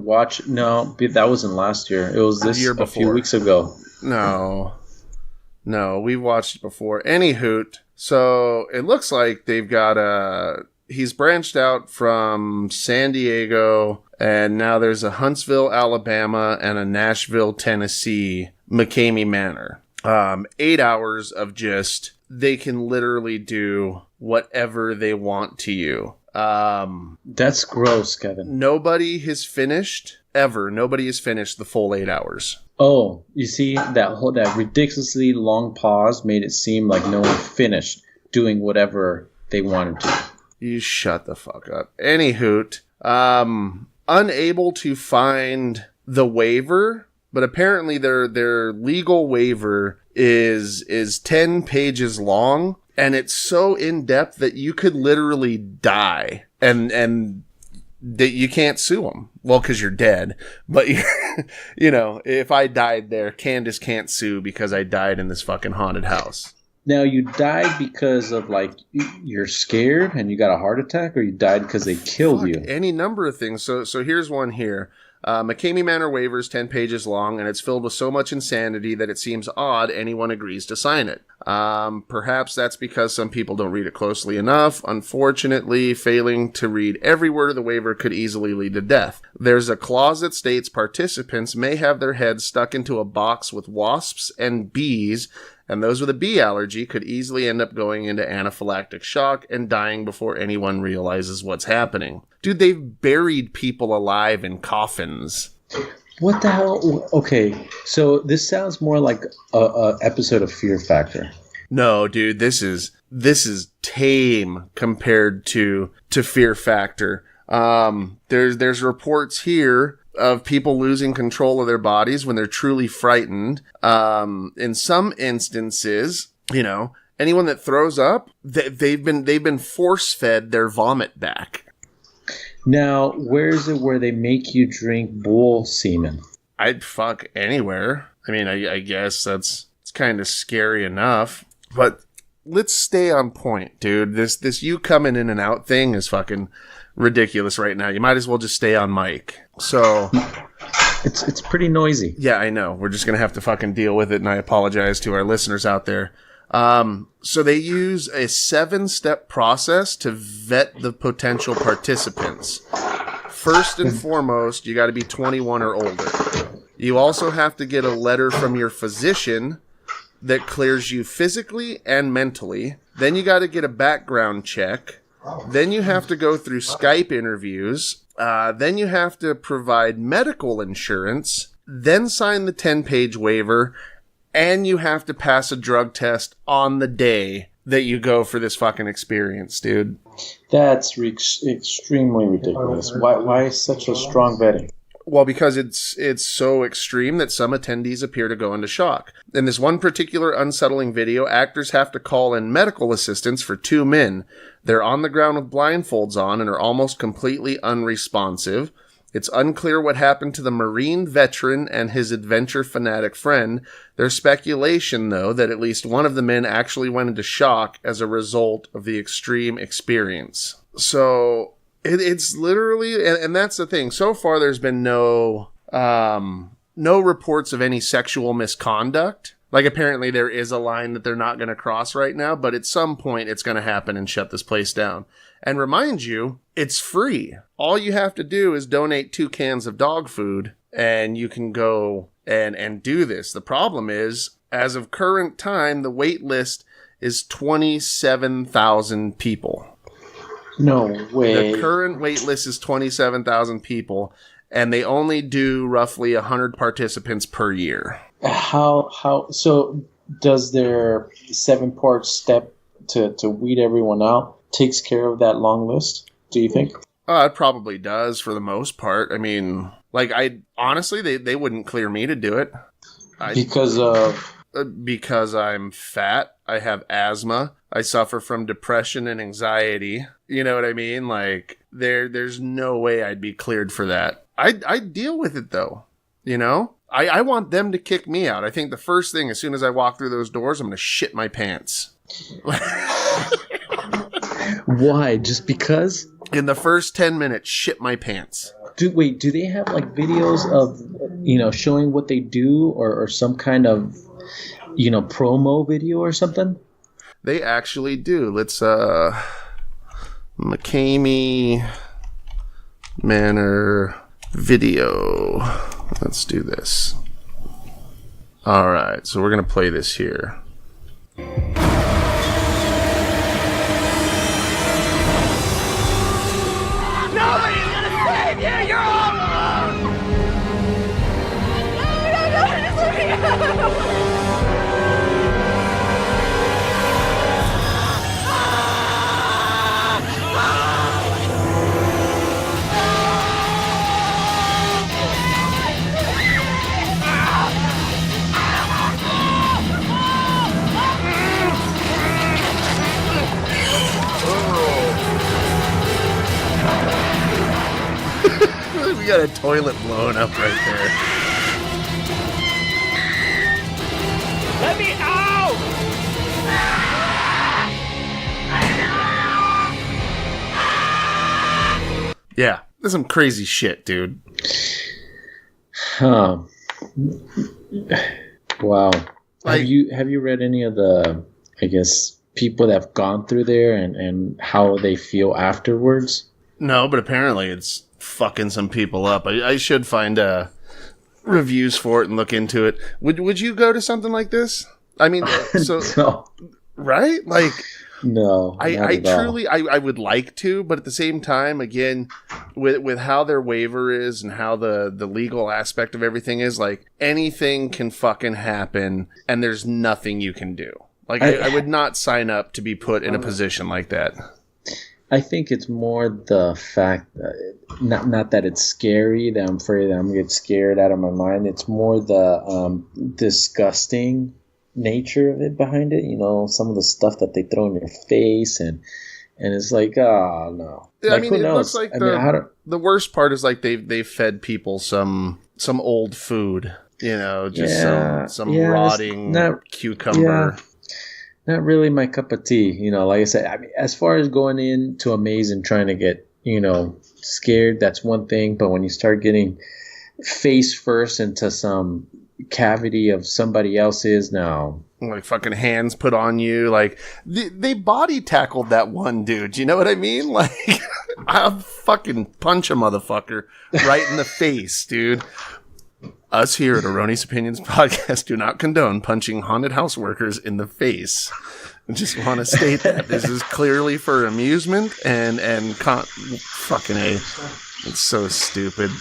no, that wasn't last year. It was this year before. A few weeks ago. No, we watched it before. Any hoot. So it looks like they've got he's branched out from San Diego, and now there's a Huntsville, Alabama, and a Nashville, Tennessee, McKamey Manor. 8 hours of just, they can literally do whatever they want to you. That's gross, Kevin. Nobody has finished ever. Nobody has finished the full 8 hours. Oh, you see that ridiculously long pause made it seem like no one finished doing whatever they wanted to. You shut the fuck up. Any hoot. Unable to find the waiver, but apparently their legal waiver is 10 pages long. And it's so in-depth that you could literally die and that you can't sue them. Well, because you're dead. But, you know, if I died there, Candace can't sue because I died in this fucking haunted house. Now, you died because of, like, you're scared and you got a heart attack, or you died because they killed you? Any number of things. So here's one here. McKamey Manor waiver is 10 pages long, and it's filled with so much insanity that it seems odd anyone agrees to sign it. Perhaps that's because some people don't read it closely enough. Unfortunately, failing to read every word of the waiver could easily lead to death. There's a clause that states participants may have their heads stuck into a box with wasps and bees, and those with a bee allergy could easily end up going into anaphylactic shock and dying before anyone realizes what's happening. Dude, they've buried people alive in coffins. What the hell? Okay, so this sounds more like a episode of Fear Factor. No, dude, this is tame compared to Fear Factor. There's reports here of people losing control of their bodies when they're truly frightened. In some instances, you know, anyone that throws up, they've been force-fed their vomit back. Now, where is it where they make you drink bull semen? I'd fuck anywhere. I mean, I guess it's kind of scary enough. But let's stay on point, dude. This you coming in and out thing is fucking ridiculous right now. You might as well just stay on mic. So it's pretty noisy. Yeah, I know. We're just gonna have to fucking deal with it, and I apologize to our listeners out there. So they use a 7-step process to vet the potential participants. First and foremost, you got to be 21 or older. You also have to get a letter from your physician that clears you physically and mentally. Then you got to get a background check. Then you have to go through Skype interviews. Then you have to provide medical insurance. Then sign the 10-page waiver. And you have to pass a drug test on the day that you go for this fucking experience, dude. That's extremely ridiculous. Why such a strong vetting? Well, because it's so extreme that some attendees appear to go into shock. In this one particular unsettling video, actors have to call in medical assistance for 2 men. They're on the ground with blindfolds on and are almost completely unresponsive. It's unclear what happened to the Marine veteran and his adventure fanatic friend. There's speculation, though, that at least one of the men actually went into shock as a result of the extreme experience. So it's literally, and that's the thing. So far, there's been no reports of any sexual misconduct. Like, apparently there is a line that they're not going to cross right now, but at some point it's going to happen and shut this place down. And remind you, it's free. All you have to do is donate 2 cans of dog food, and you can go and do this. The problem is, as of current time, the wait list is 27,000 people. No way. The current wait list is 27,000 people, and they only do roughly 100 participants per year. How so does their 7-part step to weed everyone out takes care of that long list, do you think? It probably does for the most part. I mean, like, honestly, they wouldn't clear me to do it. Because I'm fat, I have asthma, I suffer from depression and anxiety. You know what I mean? Like, there's no way I'd be cleared for that. I'd deal with it, though. You know? I want them to kick me out. I think the first thing, as soon as I walk through those doors, I'm going to shit my pants. Why? Just because? In the first 10 minutes, shit my pants. Do they have, like, videos of, showing what they do or some kind of, promo video or something? They actually do. Let's, McKamey Manor video. Let's do this. All right, so we're going to play this here. Nobody's gonna save you! You're all alone! No, just let me out! We got a toilet blown up right there. Let me out! Yeah, that's some crazy shit, dude. Wow. Like, Have you read any of the, I guess, people that have gone through there and how they feel afterwards? No, but apparently it's fucking some people up. I should find reviews for it and look into it. Would you go to something like this? I mean, so No. right? Like, No. I truly I would like to, but at the same time, again, with how their waiver is and how the legal aspect of everything is, like, anything can fucking happen and there's nothing you can do. Like, I would not sign up to be put in a position like that. I think it's more the fact that not that it's scary, that I'm afraid that I'm going to get scared out of my mind. It's more the disgusting nature of it behind it. Some of the stuff that they throw in your face, and it's like, oh no. I mean, it looks like the worst part is, like, they've fed people some old food, some rotting cucumber. Yeah. Not really my cup of tea. Like I said, I mean, as far as going into a maze and trying to get, scared, that's one thing. But when you start getting face first into some cavity of somebody else's, now, like, fucking hands put on you, like, they body tackled that one dude. You know what I mean? Like, I'll fucking punch a motherfucker right in the face, dude. Us here at Erroneous Opinions Podcast do not condone punching haunted house workers in the face. I just want to state that this is clearly for amusement and fucking A. It's so stupid.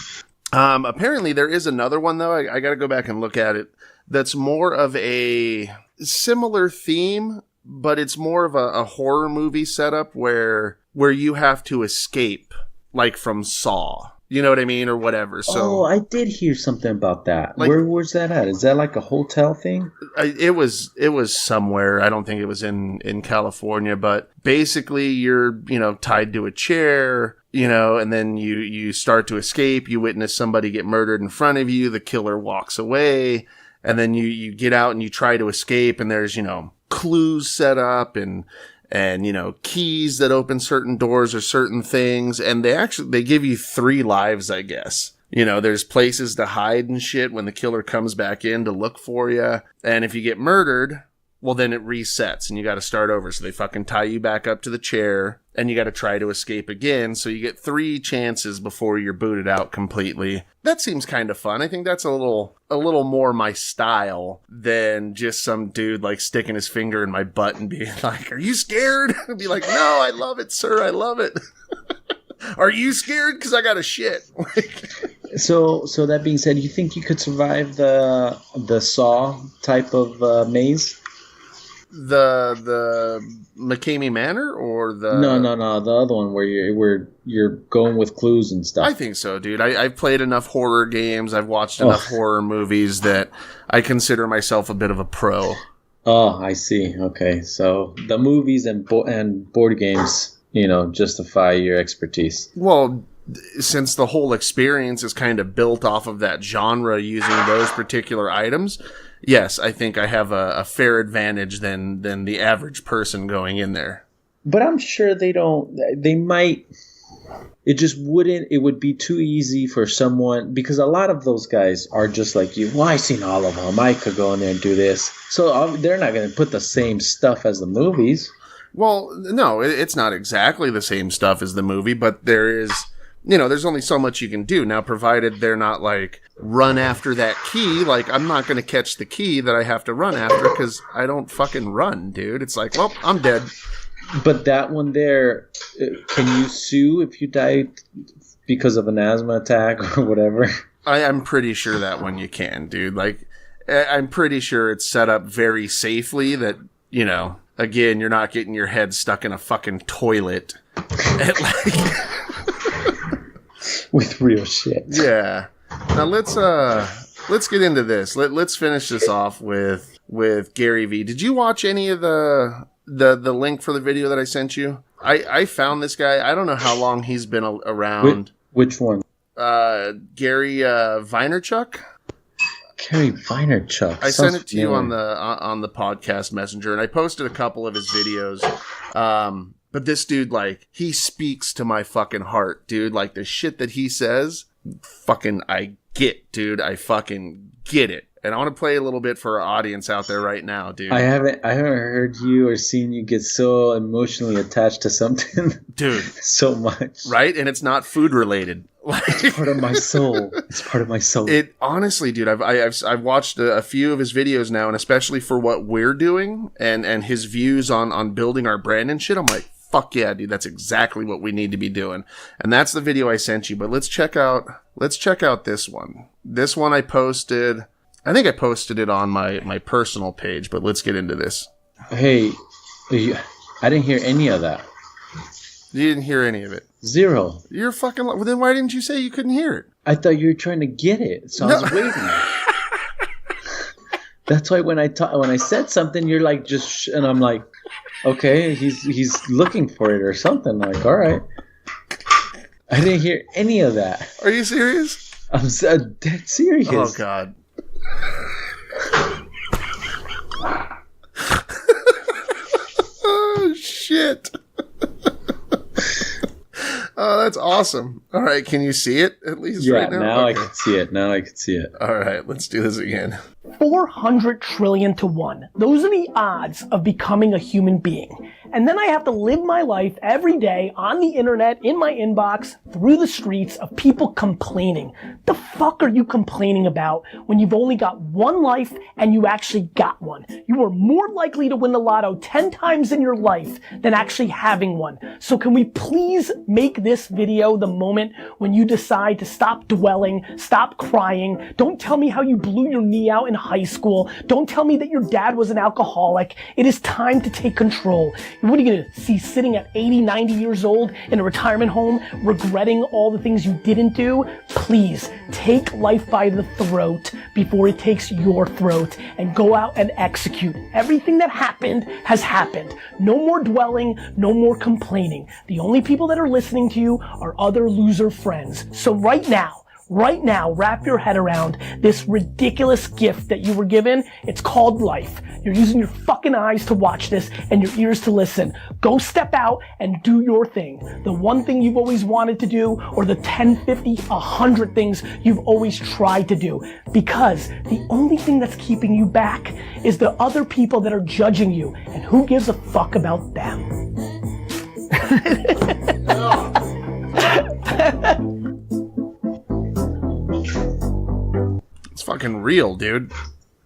Apparently there is another one, though. I got to go back and look at it. That's more of a similar theme, but it's more of a horror movie setup where you have to escape, like from Saw. You know what I mean? Or whatever. So, I did hear something about that. Like, where's that at? Is that like a hotel thing? It was somewhere. I don't think it was in California, but basically you're, tied to a chair, and then you start to escape. You witness somebody get murdered in front of you. The killer walks away, and then you get out and you try to escape, and there's, clues set up and keys that open certain doors or certain things. And they give you 3 lives, I guess. There's places to hide and shit when the killer comes back in to look for you. And if you get murdered, well, then it resets and you got to start over. So they fucking tie you back up to the chair and you got to try to escape again. So you get 3 chances before you're booted out completely. That seems kind of fun. I think that's a little more my style than just some dude like sticking his finger in my butt and being like, "Are you scared?" I'd be like, "No, I love it, sir. I love it." "Are you scared? Because I got a shit." So that being said, you think you could survive the Saw type of maze? The McKamey Manor or the No, the other one where you're going with clues and stuff. I think so, dude. I've played enough horror games. I've watched enough horror movies that I consider myself a bit of a pro. Oh, I see. Okay, so the movies and board games, justify your expertise. Well, since the whole experience is kind of built off of that genre using those particular items, yes, I think I have a fair advantage than the average person going in there. But I'm sure they might. It would be too easy for someone, because a lot of those guys are just like you. Well, I've seen all of them. I could go in there and do this. So they're not going to put the same stuff as the movies. Well, no, it's not exactly the same stuff as the movie, but there is, there's only so much you can do. Now, provided they're not like, run after that key, like, I'm not going to catch the key that I have to run after because I don't fucking run, dude. It's like, well, I'm dead. But that one there, can you sue if you die because of an asthma attack or whatever? I'm pretty sure that one you can, dude. Like, I'm pretty sure it's set up very safely that, again, you're not getting your head stuck in a fucking toilet. With real shit. Yeah. Now let's get into this. Let's finish this off with Gary V. Did you watch any of the link for the video that I sent you? I found this guy. I don't know how long he's been around. Which one? Gary Vaynerchuk. Gary Vaynerchuk. I sent it to you on the podcast messenger, and I posted a couple of his videos. But this dude, like, he speaks to my fucking heart, dude. Like, the shit that he says, fucking, I get, dude. I fucking get it. And I want to play a little bit for our audience out there right now, dude. I haven't heard you or seen you get so emotionally attached to something, dude, so much. Right? And it's not food related. It's part of my soul. It's part of my soul. It honestly, dude. I've watched a few of his videos now, and especially for what we're doing and his views on building our brand and shit. I'm like, fuck yeah, dude. That's exactly what we need to be doing. And that's the video I sent you. But let's check out this one. This one I posted. I think I posted it on my personal page, but let's get into this. Hey, I didn't hear any of that. You didn't hear any of it? Zero. You're fucking... Well, then why didn't you say you couldn't hear it? I thought you were trying to get it, so I was waiting. That's why when I said something, you're like, and I'm like, okay, he's looking for it or something. Like, all right. I didn't hear any of that. Are you serious? I'm so dead serious. Oh, God. Oh, shit. Oh, that's awesome. All right, can you see it at least right now? Yeah, now okay. I can see it. All right, let's do this again. 400 trillion to 1. Those are the odds of becoming a human being. And then I have to live my life every day on the internet, in my inbox, through the streets of people complaining. The fuck are you complaining about when you've only got one life and you actually got one? You are more likely to win the lotto 10 times in your life than actually having one. So can we please make this video the moment when you decide to stop dwelling, stop crying? Don't tell me how you blew your knee out in high school. Don't tell me that your dad was an alcoholic. It is time to take control. What are you going to see sitting at 80, 90 years old in a retirement home, regretting all the things you didn't do? Please take life by the throat before it takes your throat and go out and execute. Everything that happened has happened. No more dwelling, no more complaining. The only people that are listening to you are other loser friends. So right now, right now, wrap your head around this ridiculous gift that you were given. It's called life. You're using your fucking eyes to watch this and your ears to listen. Go step out and do your thing. The one thing you've always wanted to do, or the 10, 50, 100 things you've always tried to do. Because the only thing that's keeping you back is the other people that are judging you. And who gives a fuck about them? It's fucking real, dude.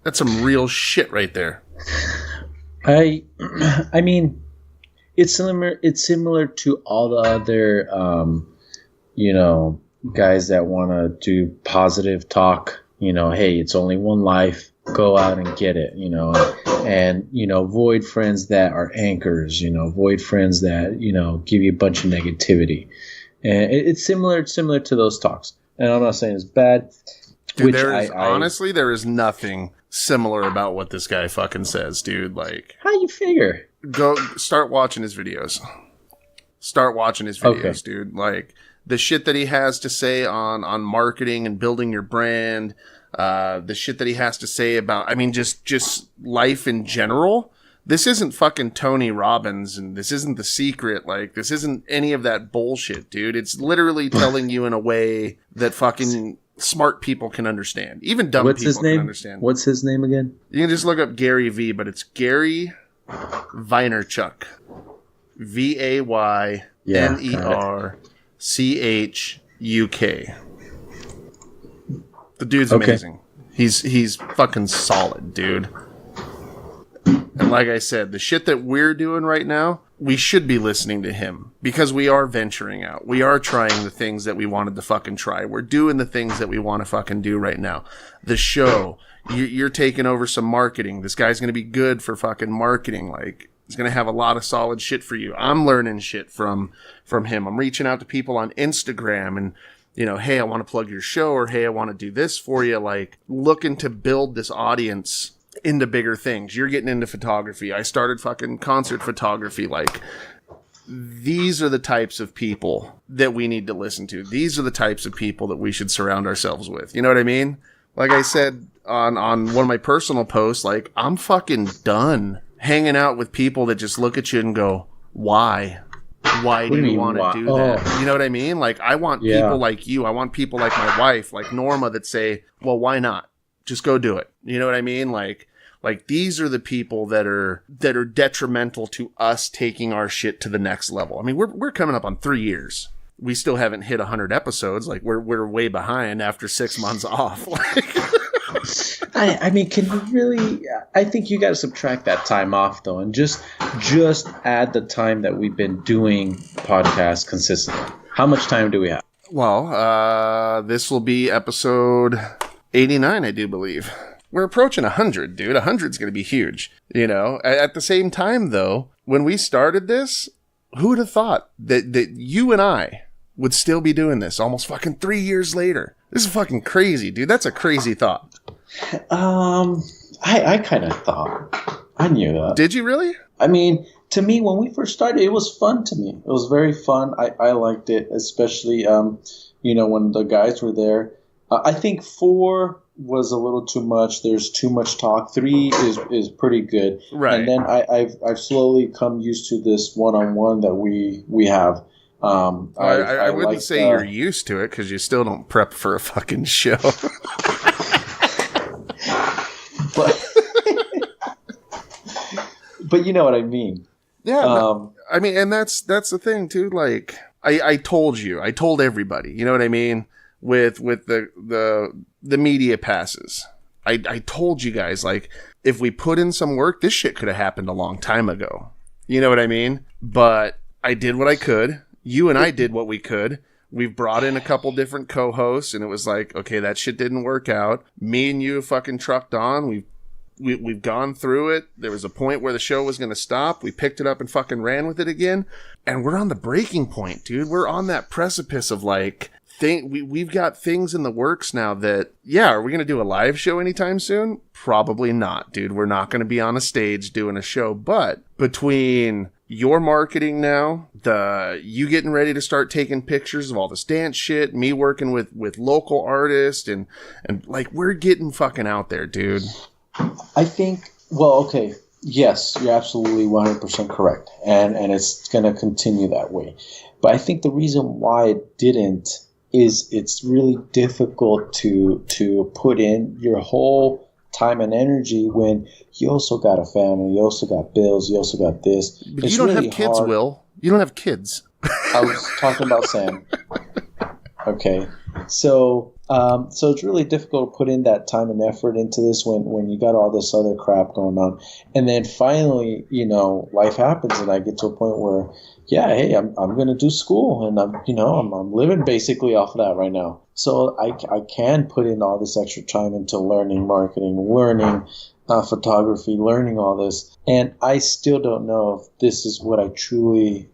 That's some real shit right there. I mean, it's similar to all the other, guys that want to do positive talk. Hey, it's only one life. Go out and get it. And avoid friends that are anchors. Avoid friends that give you a bunch of negativity. And it's similar to those talks. And I'm not saying it's bad. Dude, honestly, there is nothing similar about what this guy fucking says, dude. Like, how you figure? Go start watching his videos. Okay. Dude. Like, the shit that he has to say on marketing and building your brand, the shit that he has to say about, just life in general. This isn't fucking Tony Robbins, and this isn't The Secret. Like, this isn't any of that bullshit, dude. It's literally telling you in a way that fucking smart people can understand. Even dumb people can understand. What's his name again? You can just look up Gary V, but it's Gary Vaynerchuk. Vaynerchuk. The dude's amazing. He's fucking solid, dude. And like I said, the shit that we're doing right now, we should be listening to him because we are venturing out. We are trying the things that we wanted to fucking try. We're doing the things that we want to fucking do right now. The show, you're taking over some marketing. This guy's going to be good for fucking marketing. Like, he's going to have a lot of solid shit for you. I'm learning shit from him. I'm reaching out to people on Instagram and, hey, I want to plug your show, or hey, I want to do this for you. Like, looking to build this audience into bigger things. You're getting into photography. I started fucking concert photography. Like, these are the types of people that we need to listen to. These are the types of people that we should surround ourselves with. You know what I mean? Like I said on one of my personal posts, like, I'm fucking done hanging out with people that just look at you and go, why? Why do you want to do that? You know what I mean? Like, I want people like you. I want people like my wife, like Norma, that say, well, why not? Just go do it. You know what I mean? Like these are the people that are detrimental to us taking our shit to the next level. I mean, we're coming up on 3 years. We still haven't hit 100 episodes. Like, we're way behind after 6 months off. I mean, can you really? I think you got to subtract that time off though, and just add the time that we've been doing podcasts consistently. How much time do we have? Well, this will be episode 89, I do believe. We're approaching 100, dude. 100's going to be huge. At the same time, though, when we started this, who would have thought that you and I would still be doing this almost fucking 3 years later? This is fucking crazy, dude. That's a crazy thought. I kind of thought. I knew that. Did you really? I mean, to me, when we first started, it was fun to me. It was very fun. I liked it, especially, when the guys were there. I think 4 was a little too much. There's too much talk. 3 is pretty good. Right. And then I've slowly come used to this one-on-one that we have. I wouldn't say you're used to it because you still don't prep for a fucking show. But you know what I mean. Yeah. I mean, and that's the thing too. Like, I told everybody. You know what I mean? With the media passes. I told you guys, like, if we put in some work, this shit could have happened a long time ago. You know what I mean? But I did what I could. You and I did what we could. We've brought in a couple different co-hosts, and it was like, okay, that shit didn't work out. Me and you fucking trucked on. We've gone through it. There was a point where the show was going to stop. We picked it up and fucking ran with it again. And we're on the breaking point, dude. We're on that precipice of, like, we've got things in the works now that, are we going to do a live show anytime soon? Probably not, dude. We're not going to be on a stage doing a show. But between your marketing now, you getting ready to start taking pictures of all this dance shit, me working with local artists, and like, we're getting fucking out there, dude. I think, well, okay, yes, you're absolutely 100% correct, and it's going to continue that way. But I think the reason why it didn't is it's really difficult to put in your whole time and energy when you also got a family, you also got bills, you also got this. But you don't really have kids, hard. Will. You don't have kids. I was talking about Sam. Okay. So it's really difficult to put in that time and effort into this when you got all this other crap going on. And then finally, life happens and I get to a point where, yeah, hey, I'm going to do school and I'm living basically off of that right now. So I can put in all this extra time into learning marketing, learning photography, learning all this. And I still don't know if this is what I truly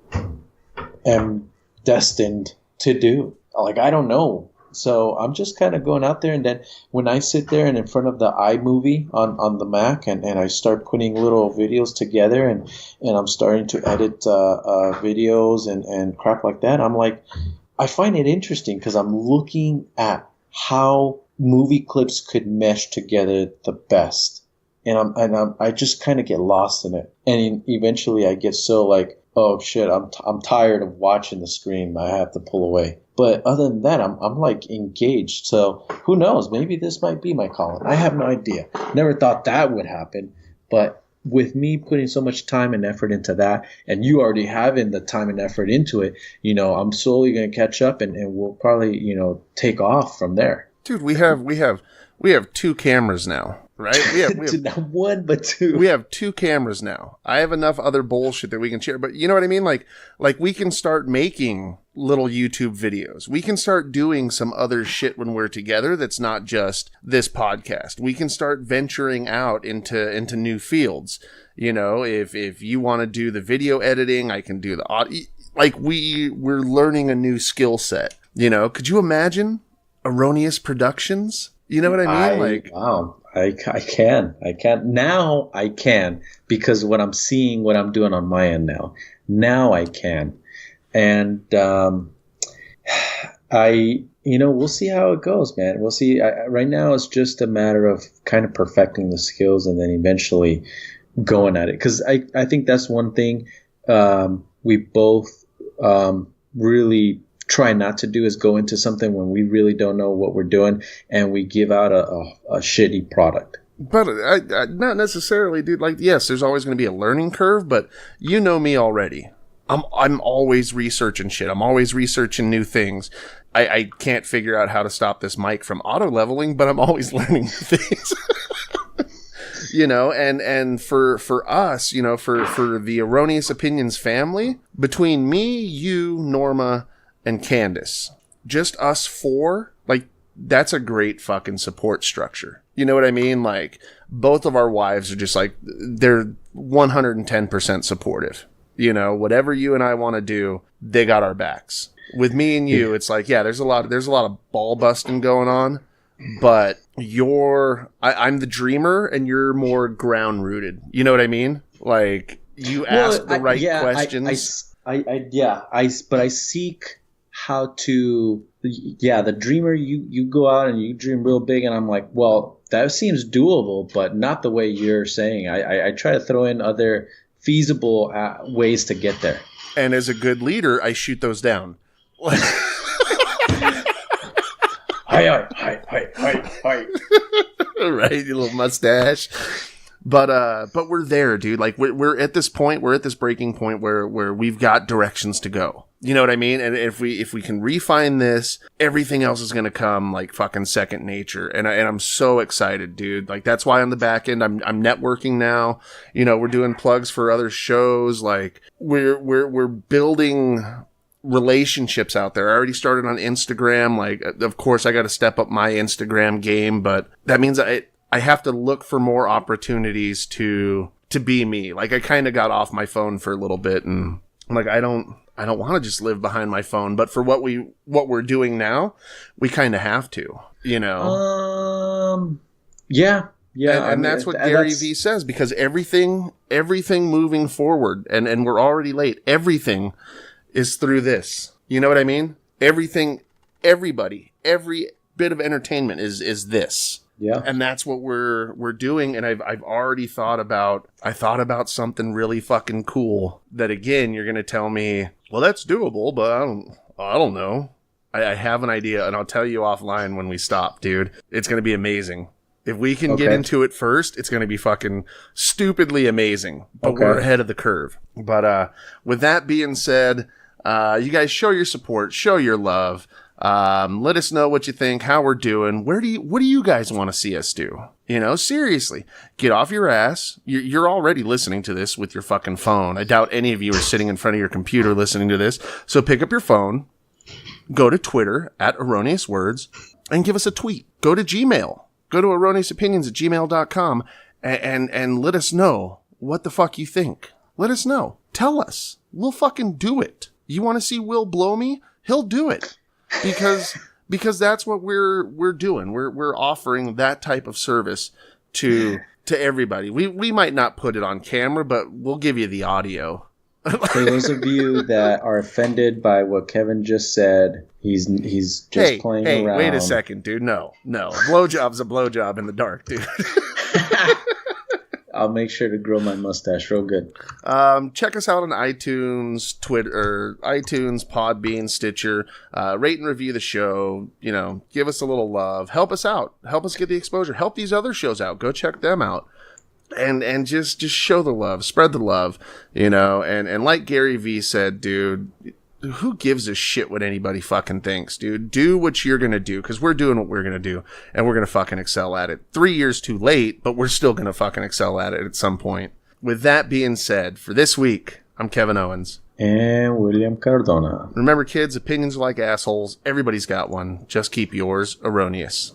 am destined to do. Like, I don't know. So I'm just kind of going out there, and then when I sit there and in front of the iMovie on the Mac and I start putting little videos together and I'm starting to edit videos and crap like that, I'm like, I find it interesting because I'm looking at how movie clips could mesh together the best. And I just kind of get lost in it. And eventually I get so like, oh shit, I'm tired of watching the screen. I have to pull away. But other than that, I'm like engaged. So who knows? Maybe this might be my calling. I have no idea. Never thought that would happen. But with me putting so much time and effort into that, and you already having the time and effort into it, I'm slowly going to catch up and we'll probably, take off from there. Dude, we have 2 cameras now. Right? We have not one, but 2. We have 2 cameras now. I have enough other bullshit that we can share, but you know what I mean? Like we can start making little YouTube videos. We can start doing some other shit when we're together that's not just this podcast. We can start venturing out into new fields. If you want to do the video editing, I can do the audio. Like we're learning a new skill set. Could you imagine Erroneous Productions? You know what I mean? Wow. I can. Now I can, because what I'm seeing, what I'm doing on my end now. Now I can. And we'll see how it goes, man. We'll see. Right now it's just a matter of kind of perfecting the skills and then eventually going at it. Because I think that's one thing we both really try not to do is go into something when we really don't know what we're doing and we give out a shitty product. But not necessarily, dude. Like, yes, there's always going to be a learning curve, but you know me already. I'm always researching shit. I'm always researching new things. I can't figure out how to stop this mic from auto leveling, but I'm always learning things. And for us, for the Erroneous Opinions family, between me, you, Norma, and Candace, just us 4, like, that's a great fucking support structure. You know what I mean? Like, both of our wives are just like, they're 110% supportive. Whatever you and I want to do, they got our backs. With me and you, it's like, yeah, there's a lot of ball busting going on, but I'm the dreamer and you're more ground rooted. You know what I mean? Like, you ask the right questions. But I seek how to, the dreamer, you go out and you dream real big, and I'm like, well, that seems doable, but not the way you're saying. I try to throw in other feasible ways to get there. And as a good leader, I shoot those down. Hi. Right, your little mustache. But we're there, dude. Like, we're at this point, we're at this breaking point where we've got directions to go. You know what I mean? And if we can refine this, everything else is going to come like fucking second nature. And I'm so excited, dude. Like, that's why on the back end, I'm networking now. We're doing plugs for other shows. Like, we're building relationships out there. I already started on Instagram. Like, of course I got to step up my Instagram game, but that means I have to look for more opportunities to be me. Like, I kind of got off my phone for a little bit, and like, I don't want to just live behind my phone, but for what we're doing now, we kind of have to, Yeah, Yeah, and that's what Gary Vee says, because everything moving forward, and we're already late, everything is through this. You know what I mean? Everything, everybody, every bit of entertainment is this. Yeah. And that's what we're doing. And I've already thought about something really fucking cool that, again, you're going to tell me, well, that's doable, but I don't know. I have an idea, and I'll tell you offline when we stop, dude. It's going to be amazing. If we can get into it first, it's going to be fucking stupidly amazing. But we're ahead of the curve. But with that being said, you guys show your support, show your love. Let us know what you think, how we're doing. What do you guys want to see us do? You know, seriously, get off your ass. You're already listening to this with your fucking phone. I doubt any of you are sitting in front of your computer listening to this. So pick up your phone, go to Twitter @erroneouswords, and give us a tweet. Go to Gmail. Go to erroneousopinions@gmail.com and let us know what the fuck you think. Let us know. Tell us. We'll fucking do it. You want to see Will blow me? He'll do it. Because that's what we're doing. We're offering that type of service to everybody. We might not put it on camera, but we'll give you the audio. For those of you that are offended by what Keven just said, he's just playing around. Wait a second, dude. No. Blowjob's a blowjob in the dark, dude. I'll make sure to grow my mustache real good. Check us out on iTunes, Twitter, iTunes, Podbean, Stitcher. Rate and review the show. You know, give us a little love. Help us out. Help us get the exposure. Help these other shows out. Go check them out. And just show the love. Spread the love. You know, and like Gary Vee said, dude, who gives a shit what anybody fucking thinks, dude? Do what you're gonna do, because we're doing what we're gonna do, and we're gonna fucking excel at it. 3 years too late, but we're still gonna fucking excel at it at some point. With that being said, for this week, I'm Keven Owens. And William Cardona. Remember, kids, opinions are like assholes. Everybody's got one. Just keep yours erroneous.